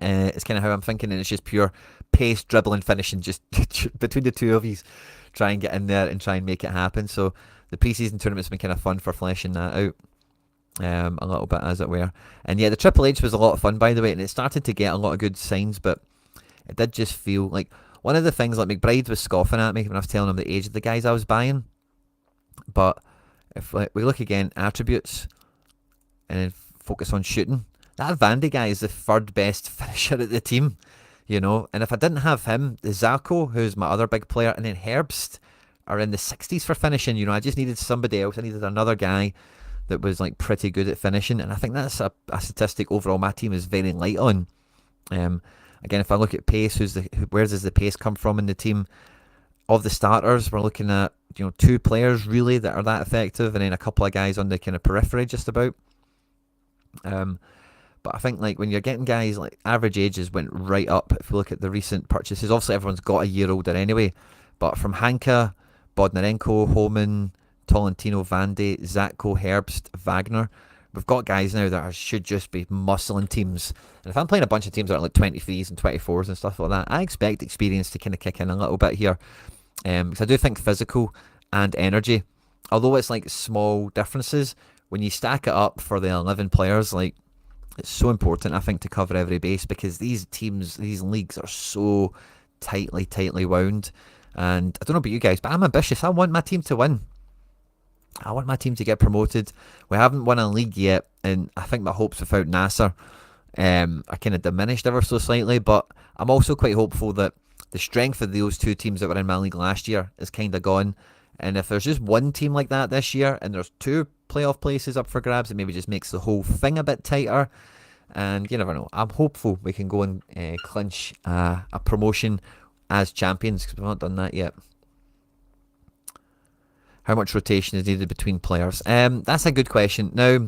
It's kind of how I'm thinking, and it's just pure pace, dribbling, finishing, just between the two of you, try and get in there and try and make it happen. So the pre-season tournament's been kind of fun for fleshing that out a little bit, as it were. And yeah, the Triple H was a lot of fun, by the way, and it started to get a lot of good signs, but it did just feel like one of the things, like McBride was scoffing at me when I was telling him the age of the guys I was buying. But if we look again, attributes, and then focus on shooting, That Vandy guy is the third best finisher at the team, you know. And if I didn't have him, the Zako, who's my other big player, and then Herbst are in the 60s for finishing. You know, I just needed somebody else. I needed another guy that was like pretty good at finishing, and I think that's a statistic overall my team is very light on. Again, if I look at pace, where does the pace come from in the team? Of the starters, we're looking at 2 players really that are that effective, and then a couple of guys on the kind of periphery just about. But I think like when you're getting guys like average ages went right up. If we look at the recent purchases, obviously everyone's got a year older anyway. But from Hanka, Bodnarenko, Holman, Tolentino, Vandy, Zatko, Herbst, Wagner, we've got guys now that should just be muscling teams. And if I'm playing a bunch of teams that are like 23s and 24s and stuff like that, I expect experience to kind of kick in a little bit here. Because I do think physical and energy, although it's like small differences, when you stack it up for the 11 players, like it's so important, I think, to cover every base, because these teams, these leagues are so tightly wound. And I don't know about you guys, but I'm ambitious. I want my team to win. I want my team to get promoted. We haven't won a league yet, and I think my hopes without Nasser are kind of diminished ever so slightly. But I'm also quite hopeful that the strength of those 2 teams that were in my league last year is kind of gone. And if there's just one team like that this year, and there's 2 playoff places up for grabs, it maybe just makes the whole thing a bit tighter. And you never know. I'm hopeful we can go and clinch a promotion as champions, because we've not done that yet. How much rotation is needed between players? That's a good question. Now,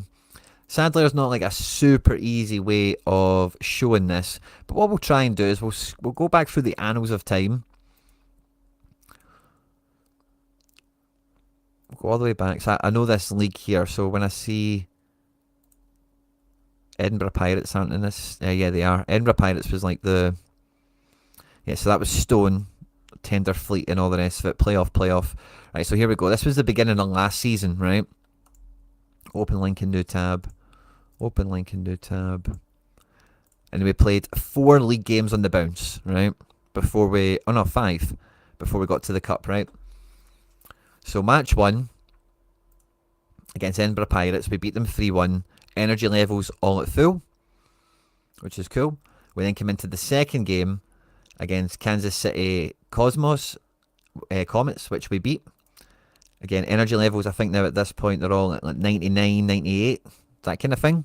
sadly, there's not like a super easy way of showing this. But what we'll try and do is we'll go back through the annals of time. We'll go all the way back. So I know this league here. So when I see Edinburgh Pirates aren't in this. Yeah, they are. Edinburgh Pirates was like the... Yeah, so that was Stone, Tenderfleet and all the rest of it. Playoff. Right, so here we go. This was the beginning of last season, right? Open link and new tab. And we played 4 league games on the bounce, right? 5. Before we got to the cup, right? So match 1 against Edinburgh Pirates, we beat them 3-1. Energy levels all at full, which is cool. We then came into the second game against Kansas City Comets, which we beat. Again, energy levels, I think now at this point, they're all at like 99, 98, that kind of thing.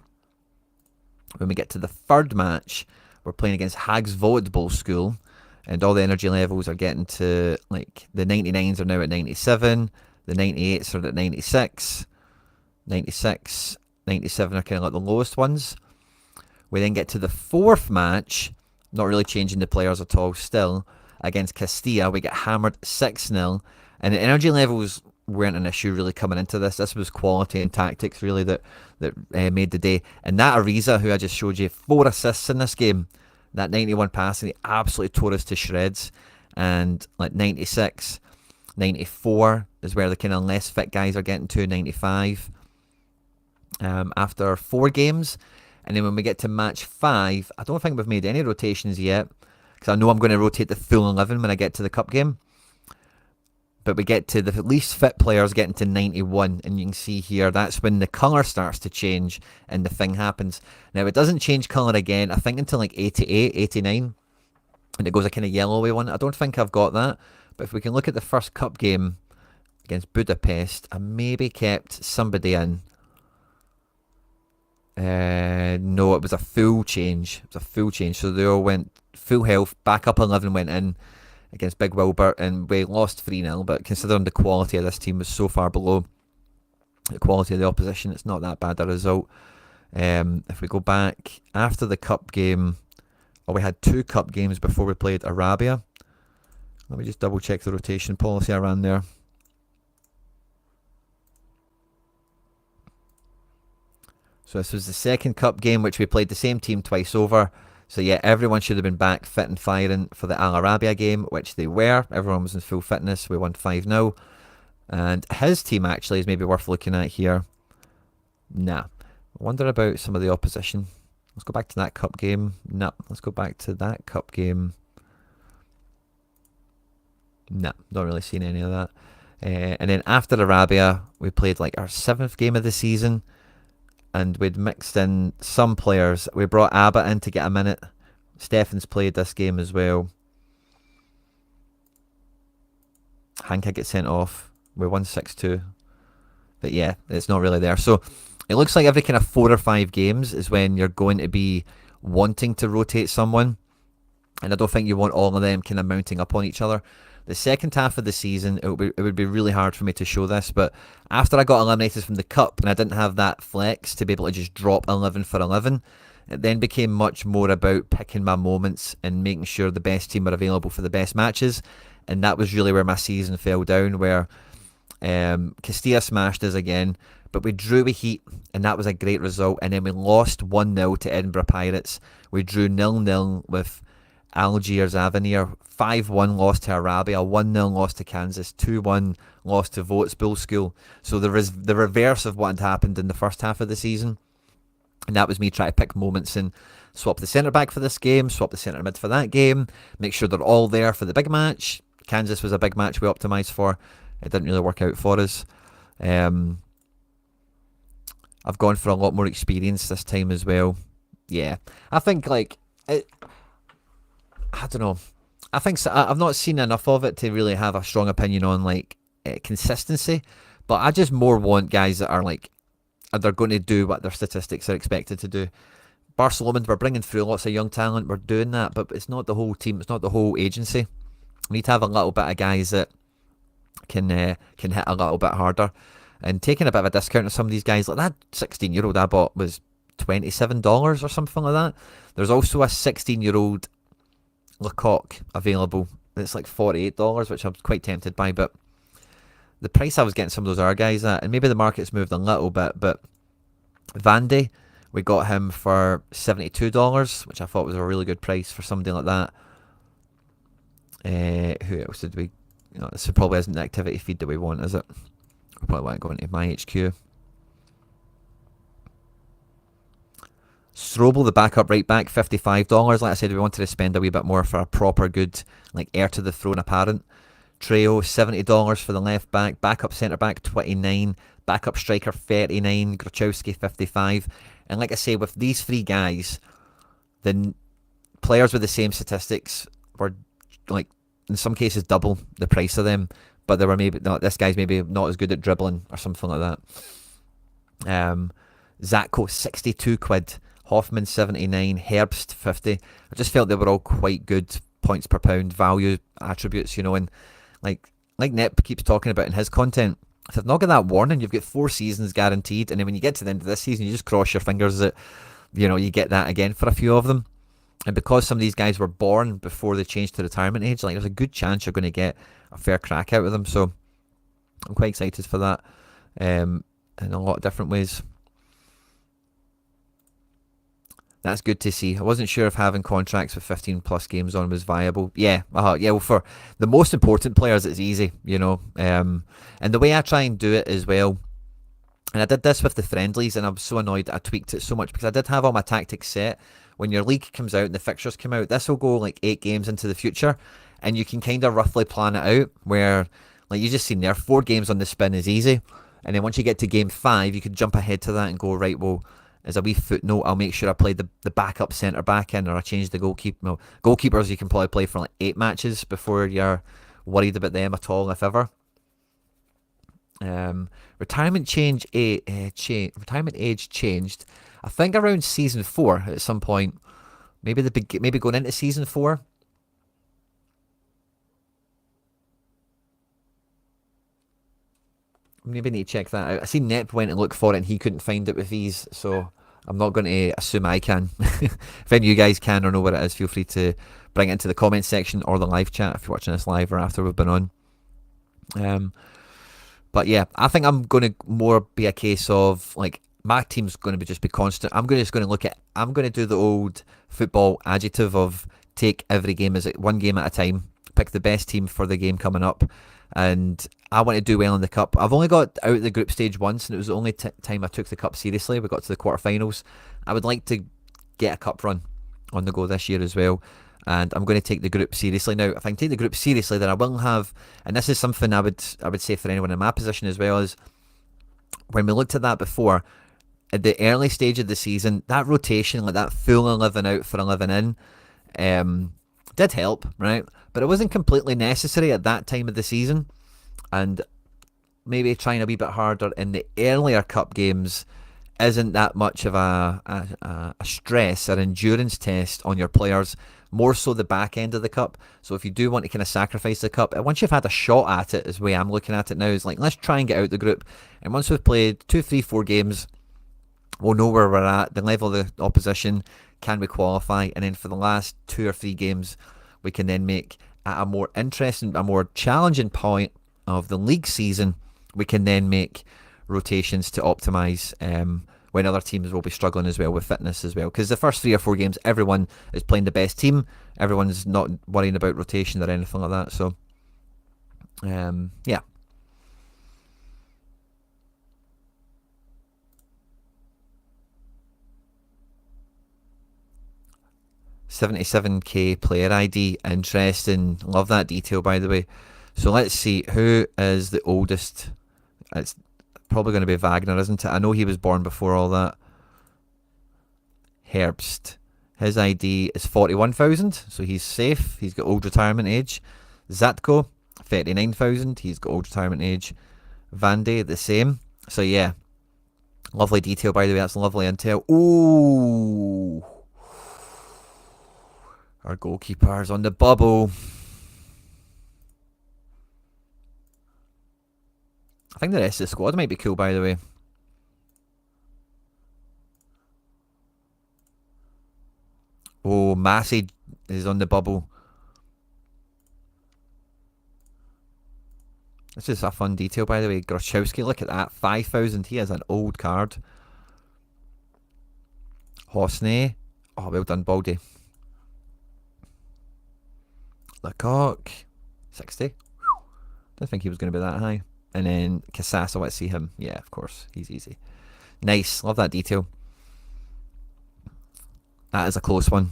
When we get to the third match, we're playing against Hags Volleyball School, and all the energy levels are getting to, like, the 99s are now at 97, the 98s are at 96, 97 are kind of like the lowest ones. We then get to the fourth match, not really changing the players at all still, against Castilla. We get hammered 6-0, and the energy levels weren't an issue really coming into this. This was quality and tactics really that made the day. And that Ariza, who I just showed you, 4 assists in this game. That 91 passing, he absolutely tore us to shreds. And like 96, 94 is where the kind of less fit guys are getting to, 95. After 4 games. And then when we get to match 5, I don't think we've made any rotations yet, because I know I'm going to rotate the full 11 when I get to the cup game. But we get to the least fit players getting to 91, and you can see here, that's when the colour starts to change and the thing happens. Now, it doesn't change colour again, I think, until like 88, 89, and it goes a kind of yellowy one. I don't think I've got that, but if we can look at the first cup game against Budapest, I maybe kept somebody in. No, it was a full change. So they all went full health, backup 11 went in against Big Wilbert, and we lost 3-0, but considering the quality of this team was so far below the quality of the opposition, it's not that bad a result. If we go back after the cup game, we had 2 cup games before we played Arabia. Let me just double check the rotation policy I ran there. So this was the second cup game, which we played the same team twice over. So yeah, everyone should have been back fit and firing for the Al Arabiya game, which they were. Everyone was in full fitness. We won 5-0. And his team actually is maybe worth looking at here. Nah. I wonder about some of the opposition. Let's go back to that cup game. Nah. Let's go back to that cup game. Nah. Not really seeing any of that. And then after Arabia, we played like our 7th game of the season and we'd mixed in some players. We brought Abbott in to get a minute. Steffen's played this game as well. Hank gets sent off. We won 6-2. But yeah, it's not really there. So it looks like every kind of 4 or 5 games is when you're going to be wanting to rotate someone. And I don't think you want all of them kind of mounting up on each other. The second half of the season, it would be really hard for me to show this, but after I got eliminated from the Cup and I didn't have that flex to be able to just drop 11 for 11, it then became much more about picking my moments and making sure the best team were available for the best matches. And that was really where my season fell down, where Castilla smashed us again, but we drew with Heat, and that was a great result. And then we lost 1-0 to Edinburgh Pirates. We drew 0-0 with Algiers Avenir, 5-1 loss to Arabia, 1-0 loss to Kansas, 2-1 loss to Votes Bull School. So the reverse of what had happened in the first half of the season. And that was me trying to pick moments and swap the centre-back for this game, swap the centre-mid for that game, make sure they're all there for the big match. Kansas was a big match we optimised for. It didn't really work out for us. I've gone for a lot more experience this time as well. Yeah, I think I don't know. I think I've not seen enough of it to really have a strong opinion on consistency. But I just more want guys that are they're going to do what their statistics are expected to do. Barcelona, we're bringing through lots of young talent. We're doing that, but it's not the whole team. It's not the whole agency. We need to have a little bit of guys that can hit a little bit harder. And taking a bit of a discount on some of these guys, like that 16-year-old I bought was $27 or something like that. There's also a 16-year-old Lecoq available. It's like $48, which I'm quite tempted by, but the price I was getting some of those other guys at, and maybe the market's moved a little bit, but Vandy, we got him for $72, which I thought was a really good price for somebody like that. Who else did we... this probably isn't the activity feed that we want, is it? We probably want to go into my HQ. Strobel, the backup right back, $55. Like I said, we wanted to spend a wee bit more for a proper good, heir to the throne apparent. Trejo, $70 for the left back. Backup centre back, $29. Backup striker, $39. Grachowski, $55. And like I say, with these 3 guys, the players with the same statistics were in some cases double the price of them, but they were maybe not. This guy's maybe not as good at dribbling or something like that. Zatko, 62 quid. Hoffman, 79. Herbst, 50. I just felt they were all quite good points per pound value attributes, and like Nep keeps talking about in his content. If they've not got that warning, you've got 4 seasons guaranteed, and then when you get to the end of this season, you just cross your fingers that you get that again for a few of them. And because some of these guys were born before they changed to retirement age, there's a good chance you're going to get a fair crack out of them. So I'm quite excited for that in a lot of different ways. That's good to see. I wasn't sure if having contracts with 15 plus games on was viable. Yeah, well, for the most important players, it's easy, And the way I try and do it as well, and I did this with the friendlies, and I was so annoyed I tweaked it so much because I did have all my tactics set. When your league comes out and the fixtures come out, this will go 8 games into the future, and you can kind of roughly plan it out where, you just seen there, 4 games on the spin is easy, and then once you get to game 5, you could jump ahead to that and go, right, well, as a wee footnote, I'll make sure I play the backup centre back in, or I change the goalkeeper. No, goalkeepers you can probably play for 8 matches before you're worried about them at all, if ever. Retirement age changed. I think around season 4 at some point. Maybe going into season 4. Maybe need to check that out. I see Nep went and looked for it and he couldn't find it with these, so I'm not going to assume I can. If any of you guys can or know what it is, feel free to bring it into the comment section or the live chat if you're watching this live or after we've been on. But yeah, I think I'm going to more be a case of my team's going to just be constant. I'm going to do the old football adjective of take every game as one game at a time, pick the best team for the game coming up, and I want to do well in the cup. I've only got out of the group stage once, and it was the only time I took the cup seriously. We got to the quarterfinals. I would like to get a cup run on the go this year as well, and I'm going to take the group seriously. Now, if I can take the group seriously, then I will have, and this is something I would say for anyone in my position as well, is when we looked at that before, at the early stage of the season, that rotation, like that full 11 out for 11 in, did help, right? But it wasn't completely necessary at that time of the season. And maybe trying a wee bit harder in the earlier cup games isn't that much of a stress or endurance test on your players, more so the back end of the cup. So if you do want to kind of sacrifice the cup, once you've had a shot at it, is the way I'm looking at it now, is like, let's try and get out the group. And once we've played 2, 3, 4 games, we'll know where we're at, the level of the opposition, can we qualify? And then for the last 2 or 3 games, we can then make at a more interesting, a more challenging point of the league season, we can then make rotations to optimise when other teams will be struggling as well with fitness as well. Because the first 3 or 4 games, everyone is playing the best team. Everyone's not worrying about rotation or anything like that. So, yeah. $77k player ID. Interesting. Love that detail, by the way. So let's see. Who is the oldest? It's probably going to be Wagner, isn't it? I know he was born before all that. Herbst. His ID is 41,000, so he's safe. He's got old retirement age. Zatko, 39,000. He's got old retirement age. Vandy, the same. So yeah. Lovely detail, by the way. That's lovely intel. Ooh. Our goalkeeper's on the bubble. I think the rest of the squad might be cool, by the way. Oh, Massey is on the bubble. This is a fun detail, by the way. Grochowski, look at that. 5,000. He has an old card. Hosney. Oh, well done, Baldy. Lecoq. 60. Don't think he was going to be that high. And then Casasa, let's see him. Yeah, of course. He's easy. Nice. Love that detail. That is a close one.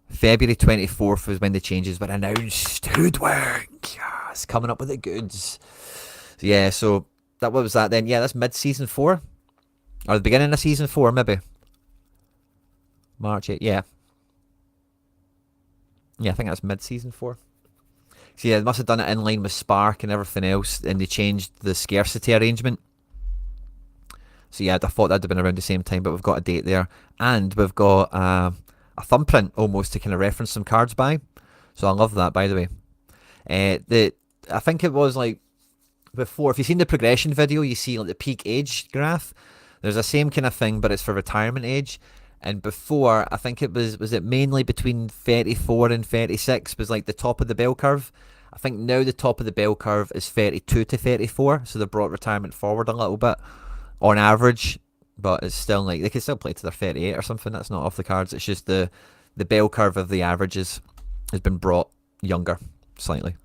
February 24th was when the changes were announced. Hoodwink. Yes, coming up with the goods. Yeah, so that what was that then? Yeah, that's mid-season 4. Or the beginning of season 4, maybe. March 8, yeah. Yeah, I think that's mid-season 4. So yeah, they must have done it in line with Spark and everything else, and they changed the scarcity arrangement. So yeah, I thought that'd have been around the same time, but we've got a date there. And we've got a thumbprint almost to kind of reference some cards by. So I love that, by the way. I think it was like before, if you've seen the progression video, you see like the peak age graph. There's the same kind of thing, but it's for retirement age. And before, I think it was it mainly between 34 and 36 was like the top of the bell curve. I think now the top of the bell curve is 32 to 34, so they brought retirement forward a little bit on average, but it's still like they can still play to their 38 or something. That's not off the cards. It's just the bell curve of the averages has been brought younger slightly.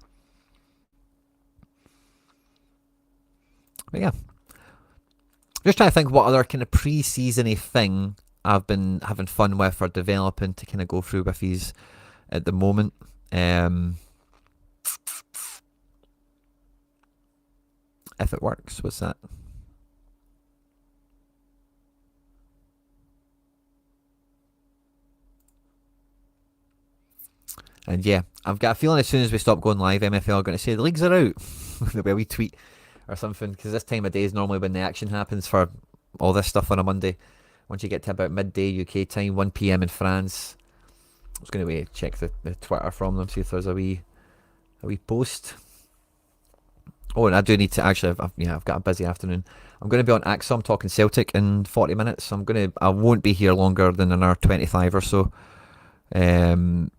But yeah, just trying to think what other kind of pre-season-y thing I've been having fun with or developing to kind of go through with these at the moment. If it works, what's that? And yeah, I've got a feeling as soon as we stop going live, MFL are going to say the leagues are out. There'll be a wee tweet or something, because this time of day is normally when the action happens for all this stuff on a Monday. Once you get to about midday UK time, 1 PM in France. I was going to check the Twitter from them, see if there's a wee post. Oh, and I do need to actually. I've got a busy afternoon. I'm going to be on Axom talking Celtic in 40 minutes. So I won't be here longer than an hour 25 or so. Trying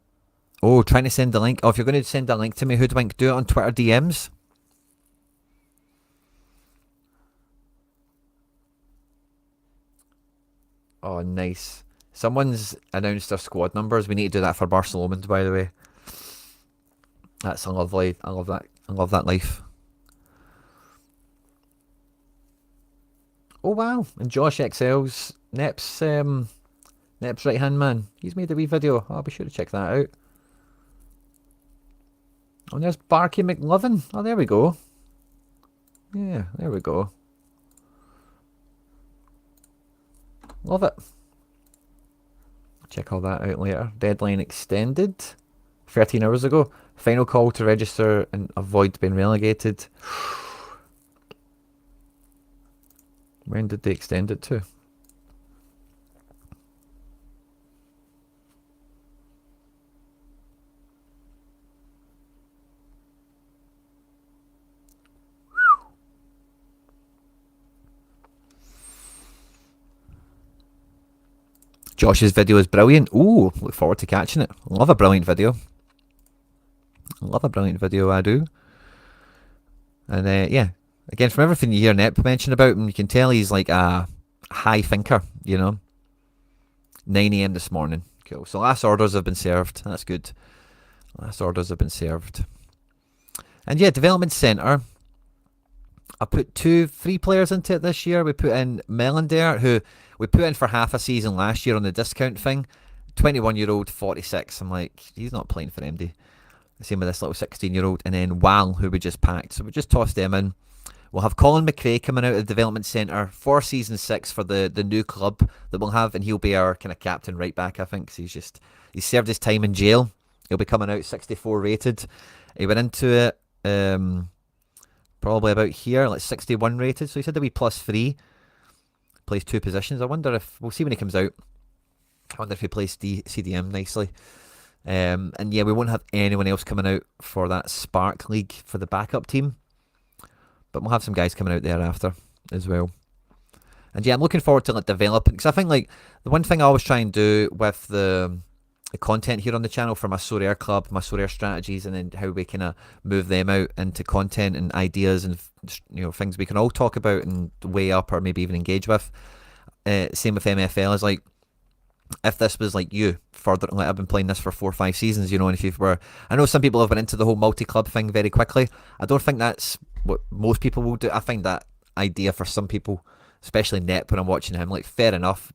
to send the link. Oh, if you're going to send that link to me, Hoodwink, do it on Twitter DMs. Oh, nice. Someone's announced their squad numbers. We need to do that for Barcelona, by the way. That's a lovely. I love that. I love that life. Oh wow! And Josh XL's Nep's right hand man. He's made a wee video. I'll be sure to check that out. Oh, and there's Barky McLovin. Oh, there we go. Yeah, there we go. Love it. Check all that out later. Deadline extended 13 hours ago. Final call to register and avoid being relegated. When did they extend it to? Josh's video is brilliant. Ooh, look forward to catching it. Love a brilliant video. Love a brilliant video, I do. And yeah, again, from everything you hear Nep mention about him, you can tell he's like a high thinker, you know. 9 a.m. this morning. Cool. So last orders have been served. That's good. Last orders have been served. And yeah, Development Centre. I put 3 players into it this year. We put in Melander, who we put in for half a season last year on the discount thing. 21-year-old, 46. I'm like, he's not playing for MD. Same with this little 16-year-old. And then Wal, who we just packed. So we just tossed them in. We'll have Colin McRae coming out of the Development Centre for Season 6 for the new club that we'll have. And he'll be our kind of captain right back, I think. So he's served his time in jail. He'll be coming out 64 rated. He went into it probably about here, like 61 rated. So he said that we +3. Plays 2 positions. I wonder if, we'll see when he comes out. I wonder if he plays CDM nicely. And yeah, we won't have anyone else coming out for that Spark League for the backup team. But we'll have some guys coming out thereafter as well. And yeah, I'm looking forward to like developing, because I think like the one thing I always try and do with the content here on the channel for my Sorare club, my Sorare strategies, and then how we kind of move them out into content and ideas and things we can all talk about and weigh up or maybe even engage with. Same with MFL, is like, if this was like you further, like I've been playing this for 4 or 5 seasons, and if you were, I know some people have been into the whole multi-club thing very quickly. I don't think that's what most people will do. I find that idea for some people, especially Nep, when I'm watching him, like, fair enough.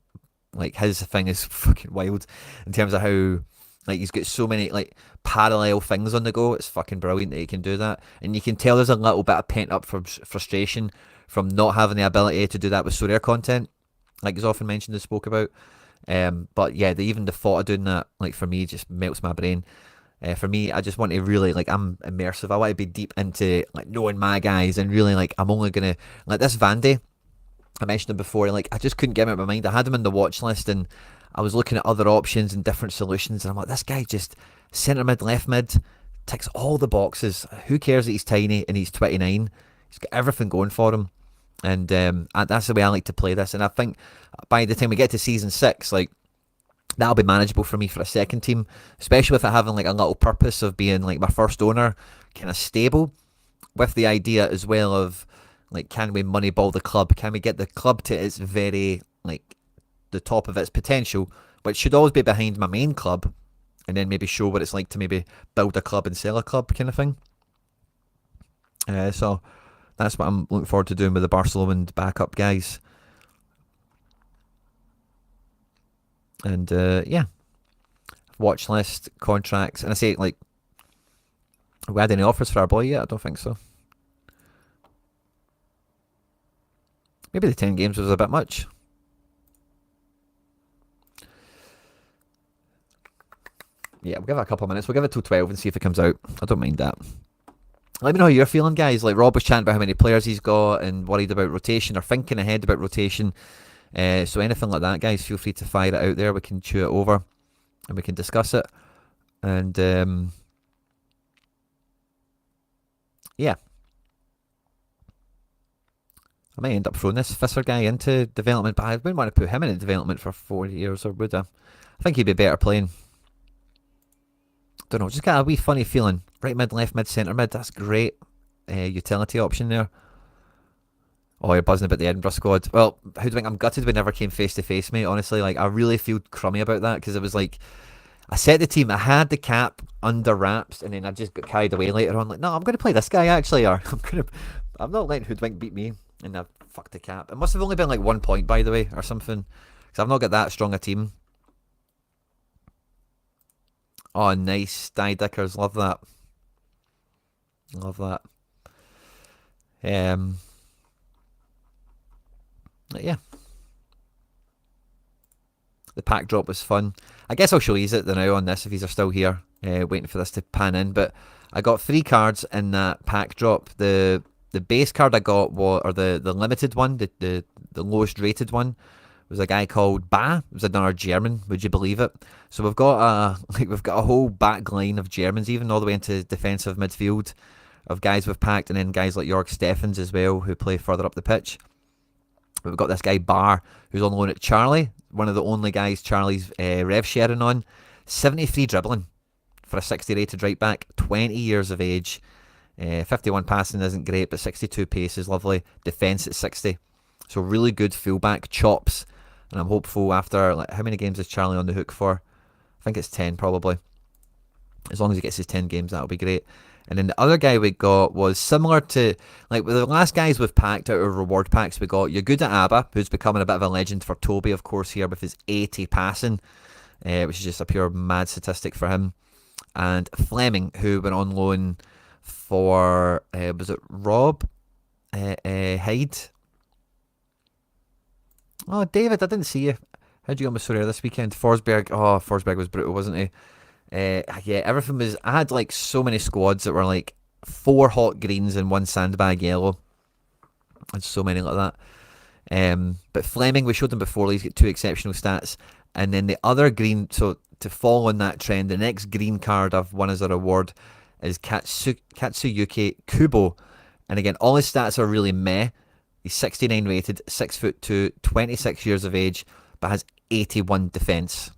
Like, his thing is fucking wild in terms of how, like, he's got so many like parallel things on the go. It's fucking brilliant that he can do that, and you can tell there's a little bit of pent up frustration from not having the ability to do that with Sorare content, like he's often mentioned and spoke about. But yeah, even the thought of doing that, like, for me, just melts my brain. For me, I just want to really, like, I'm immersive. I want to be deep into, like, knowing my guys, and really, like, I'm only gonna, like, this Vandy, I mentioned him before, like, I just couldn't get him out of my mind. I had him in the watch list, and I was looking at other options and different solutions, and I'm like, this guy just centre mid, left mid, ticks all the boxes. Who cares that he's tiny and he's 29? He's got everything going for him. And that's the way I like to play this. And I think by the time we get to season 6, like, that'll be manageable for me for a second team, especially with it having like a little purpose of being like my first owner, kind of stable, with the idea as well of, like, can we moneyball the club? Can we get the club to its very, like, the top of its potential, which should always be behind my main club, and then maybe show what it's like to maybe build a club and sell a club kind of thing. So that's what I'm looking forward to doing with the Barcelona backup guys. And yeah, watch list, contracts, and I say, like, have we had any offers for our boy yet? I don't think so. Maybe the 10 games was a bit much. Yeah, we'll give it a couple of minutes. We'll give it till 12 and see if it comes out. I don't mind that. Let me know how you're feeling, guys. Like, Rob was chatting about how many players he's got and worried about rotation, or thinking ahead about rotation. So anything like that, guys, feel free to fire it out there. We can chew it over and we can discuss it. And yeah, I might end up throwing this Fisser guy into development, but I wouldn't want to put him in development for 4 years, or would I? I think he'd be better playing. Don't know, just got a wee funny feeling. Right mid, left mid, centre mid, that's great. Utility option there. Oh, you're buzzing about the Edinburgh squad. Well, Hoodwink, I'm gutted we never came face to face, mate. Honestly, like, I really feel crummy about that, because it was like, I set the team, I had the cap under wraps, and then I just got carried away later on. Like, no, I'm going to play this guy actually, or I'm not letting Hoodwink beat me, and I fucked the cap. It must have only been like 1 point, by the way, or something, because I've not got that strong a team. Oh, nice, Die Dickers, love that. Love that. Yeah. The pack drop was fun. I guess I'll show you it now on this if he's still here, waiting for this to pan in. But I got 3 cards in that pack drop. The base card I got was, or the limited one, the lowest rated one, was a guy called Ba. It was another German. Would you believe it? So we've got a whole back line of Germans, even all the way into defensive midfield, of guys we've packed, and then guys like Jörg Steffens as well, who play further up the pitch. We've got this guy Bar, who's on loan at Charlie, one of the only guys Charlie's rev sharing on. 73 dribbling for a 60 rated right back, 20 years of age. 51 passing isn't great, but 62 pace is lovely. Defence at 60. So really good fullback chops. And I'm hopeful after, like, how many games is Charlie on the hook for? I think it's 10 probably. As long as he gets his 10 games, that'll be great. And then the other guy we got was similar to, like, with the last guys we've packed out of reward packs, we got Yaguda Abba, who's becoming a bit of a legend for Toby, of course, here with his 80 passing, which is just a pure mad statistic for him. And Fleming, who went on loan for, was it Rob Hyde? Oh, David, I didn't see you. How'd you get on with Sorare this weekend? Forsberg. Oh, Forsberg was brutal, wasn't he? Yeah, everything was... I had, like, so many squads that were, like, 4 hot greens and 1 sandbag yellow. And so many like that. But Fleming, we showed him before. He's got 2 exceptional stats. And then the other green... So, to follow on that trend, the next green card I've won as a reward is Katsuyuki Kubo. And again, all his stats are really meh. He's 69 rated, 6'2", 26 years of age, but has 81 defence.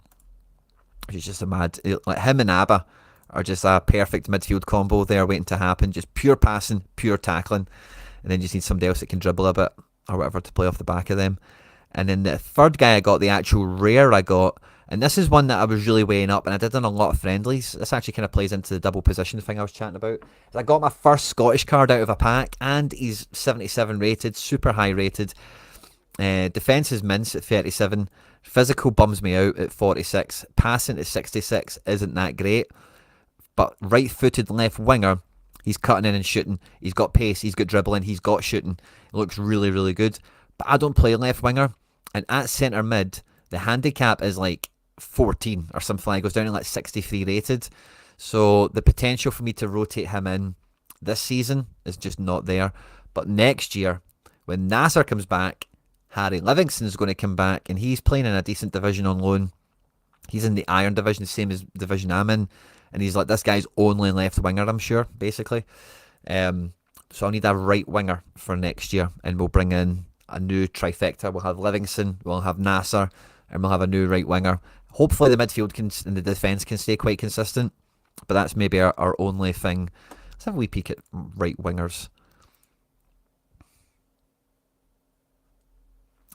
Which is just a mad... Like, him and Abba are just a perfect midfield combo there waiting to happen. Just pure passing, pure tackling. And then you just need somebody else that can dribble a bit or whatever to play off the back of them. And then the third guy I got, the actual rare I got, and this is one that I was really weighing up, and I did on a lot of friendlies. This actually kind of plays into the double position thing I was chatting about. I got my first Scottish card out of a pack, and he's 77 rated, super high rated. Defence is mince at 37. Physical bums me out at 46. Passing at 66 isn't that great. But right-footed left winger, he's cutting in and shooting. He's got pace, he's got dribbling, he's got shooting. It looks really, really good. But I don't play left winger. And at centre mid, the handicap is like 14 or something. It goes down to like 63 rated. So the potential for me to rotate him in this season is just not there. But next year, when Nasser comes back, Harry Livingston is going to come back, and he's playing in a decent division on loan. He's in the Iron division, same as division I'm in, and he's like this guy's only left winger, I'm sure, basically. So I'll need a right winger for next year, and we'll bring in a new trifecta. We'll have Livingston, we'll have Nasser, and we'll have a new right winger. Hopefully the midfield and the defence can stay quite consistent, but that's maybe our only thing. Let's have a wee peek at right wingers.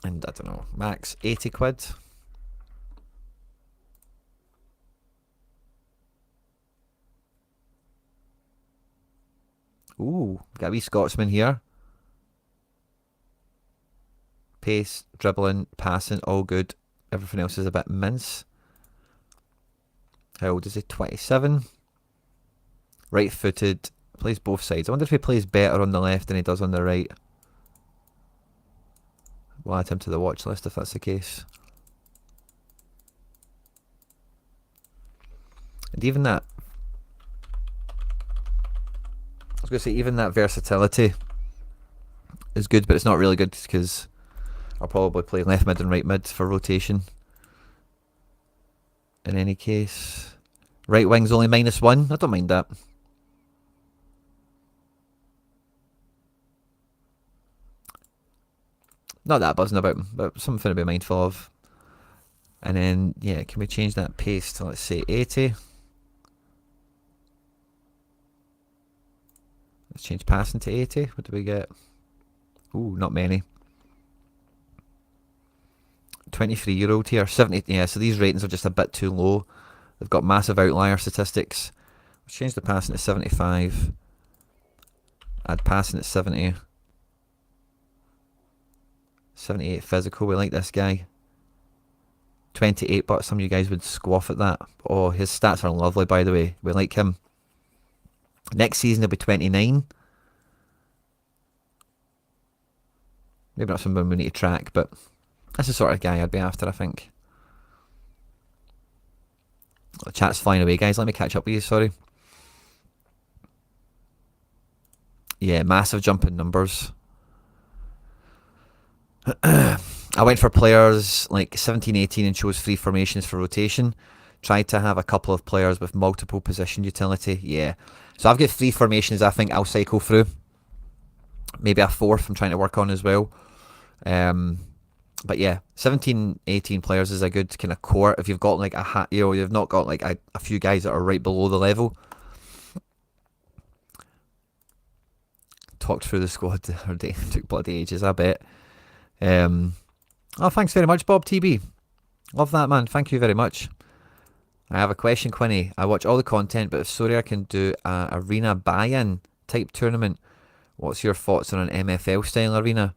And I don't know, max 80 quid. Ooh, got a wee Scotsman here. Pace, dribbling, passing, all good. Everything else is a bit mince. How old is he? 27. Right-footed, plays both sides. I wonder if he plays better on the left than he does on the right. We'll add him to the watch list if that's the case. And even that... I was going to say, even that versatility is good, but it's not really good because I'll probably play left mid and right mid for rotation. In any case, right wing's only -1. I don't mind that. Not that buzzing about him, but something to be mindful of. And then, yeah, can we change that pace to, let's say, 80? Let's change passing to 80. What do we get? Ooh, not many. 23-year-old here. 70. Yeah, so these ratings are just a bit too low. They've got massive outlier statistics. Let's change the passing to 75. Add passing at 70. 78 physical. We like this guy. 28, but some of you guys would squaff at that. Oh, his stats are lovely, by the way. We like him. Next season he'll be 29. Maybe not someone we need to track, but that's the sort of guy I'd be after, I think. The chat's flying away, guys. Let me catch up with you, sorry. Yeah, massive jump in numbers. I went for players like 17, 18 and chose free formations for rotation. Tried to have a couple of players with multiple position utility. Yeah. So I've got three formations I think I'll cycle through. Maybe a fourth I'm trying to work on as well. But yeah, 17, 18 players is a good kind of core. If you've got like you've not got like a few guys that are right below the level. Talked through the squad took bloody ages, I bet. Oh, thanks very much, Bob TB. Love that, man. Thank you very much. I have a question, Quinny. I watch all the content, but if Sorare can do a arena buy-in type tournament, what's your thoughts on an MFL style arena?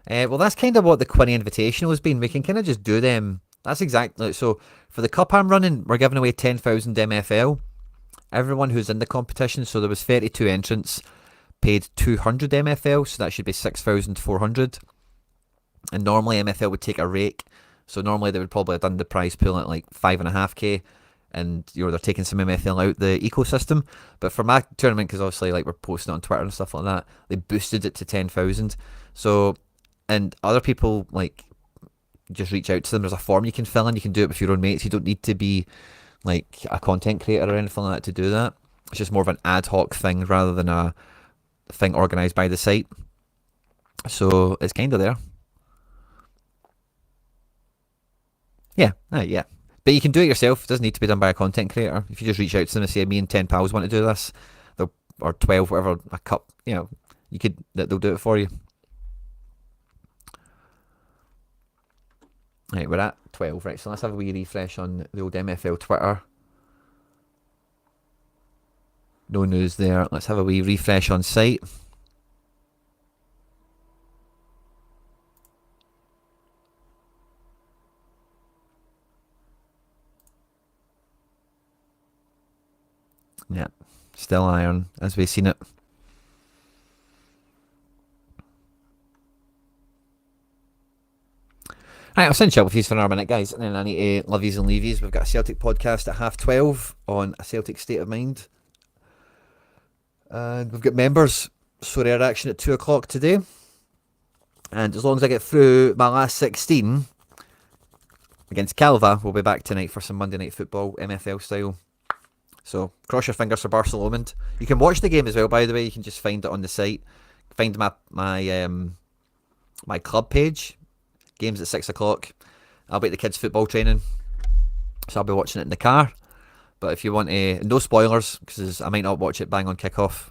Well, that's kind of what the Quinny Invitational has been. We can kind of just do them. That's exactly so. For the cup I'm running, we're giving away 10,000 MFL. Everyone who's in the competition, so there was 32 entrants, paid 200 MFL, so that should be 6,400. And normally MFL would take a rake, so normally they would probably have done the prize pool at like 5.5k, and they're taking some MFL out the ecosystem. But for my tournament, because obviously like we're posting it on Twitter and stuff like that, they boosted it to 10,000. So, and other people like just reach out to them. There's a form you can fill in. You can do it with your own mates. You don't need to be like a content creator or anything like that to do that. It's just more of an ad hoc thing rather than a thing organised by the site. So it's kind of there. Yeah, yeah. But you can do it yourself. It doesn't need to be done by a content creator. If you just reach out to them and say, me and 10 pals want to do this, or 12, whatever, a cup, you could, they'll do it for you. Right, we're at 12, right, so let's have a wee refresh on the old MFL Twitter. No news there. Let's have a wee refresh on site. Yeah, still iron as we've seen it. Right, I'll send you up with these for another minute, guys, and then I need to love yous and leave yous. We've got a Celtic podcast at 12:30 on a Celtic state of mind. And we've got members, Sorare action at 2 o'clock today. And as long as I get through my last 16 against Calva, we'll be back tonight for some Monday Night Football, MFL style. So cross your fingers for Barcelona. You can watch the game as well, by the way. You can just find it on the site. Find my club page. Games at 6 o'clock. I'll be at the kids' football training, so I'll be watching it in the car. But if you want no spoilers, because I might not watch it bang on kickoff.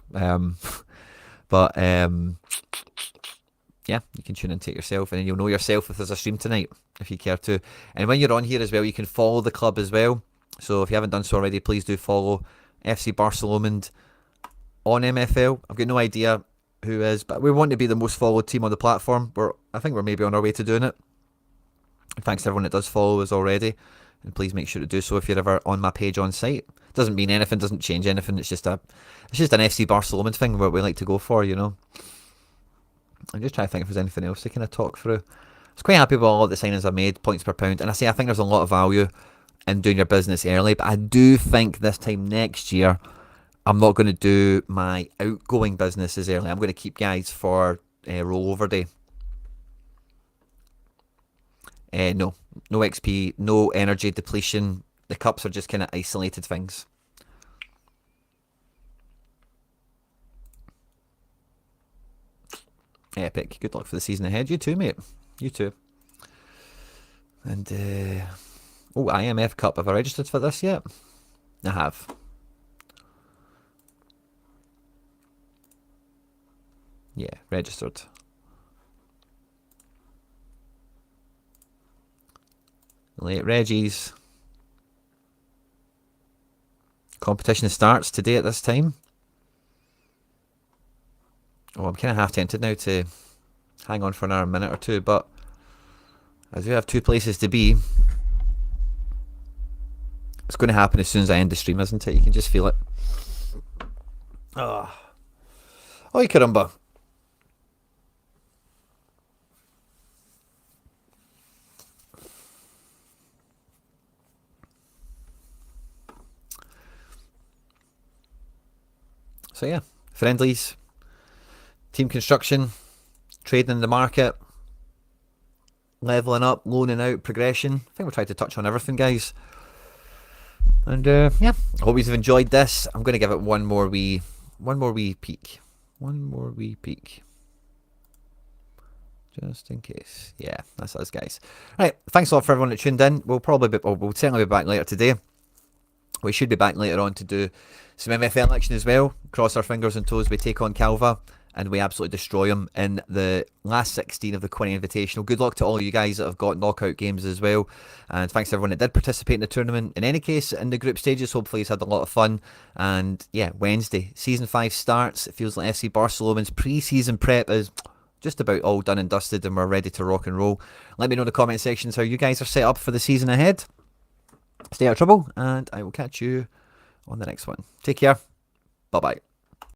Yeah, you can tune into it yourself, and then you'll know yourself if there's a stream tonight, if you care to. And when you're on here as well, you can follow the club as well. So if you haven't done so already, please do follow FC Barcelona on MFL. I've got no idea who is, but we want to be the most followed team on the platform. I think we're maybe on our way to doing it. Thanks to everyone that does follow us already, and please make sure to do so if you're ever on my page on site. Doesn't mean anything, doesn't change anything. It's just an FC Barcelona thing where we like to go for, I'm just trying to think if there's anything else to kind of talk through. I was quite happy with all the signings I made, points per pound, and I think there's a lot of value in doing your business early, but I do think this time next year I'm not going to do my outgoing business as early. I'm going to keep guys for rollover day. No XP, no energy depletion. The cups are just kind of isolated things. Epic. Good luck for the season ahead. You too, mate. You too. And IMF Cup. Have I registered for this yet? I have. Yeah, registered. Late Reggie's. Competition starts today at this time. Oh, I'm kind of half tempted now to hang on for another minute or two, but I do have 2 places to be. It's going to happen as soon as I end the stream, isn't it? You can just feel it. Oh, caramba. So yeah, friendlies, team construction, trading in the market, leveling up, loaning out, progression. I think we tried to touch on everything, guys. And yeah, I hope you've enjoyed this. I'm going to give it one more wee peek. One more wee peek. Just in case. Yeah, that's us, guys. Right, thanks a lot for everyone that tuned in. We'll certainly be back later today. We should be back later on to do some MFL action as well. Cross our fingers and toes we take on Calva and we absolutely destroy them in the last 16 of the Quinny Invitational. Good luck to all you guys that have got knockout games as well. And thanks to everyone that did participate in the tournament. In any case, in the group stages, hopefully you've had a lot of fun. And yeah, Wednesday, Season 5 starts. It feels like FC Barcelona's pre-season prep is just about all done and dusted and we're ready to rock and roll. Let me know in the comment sections how you guys are set up for the season ahead. Stay out of trouble and I will catch you on the next one. Take care. Bye-bye.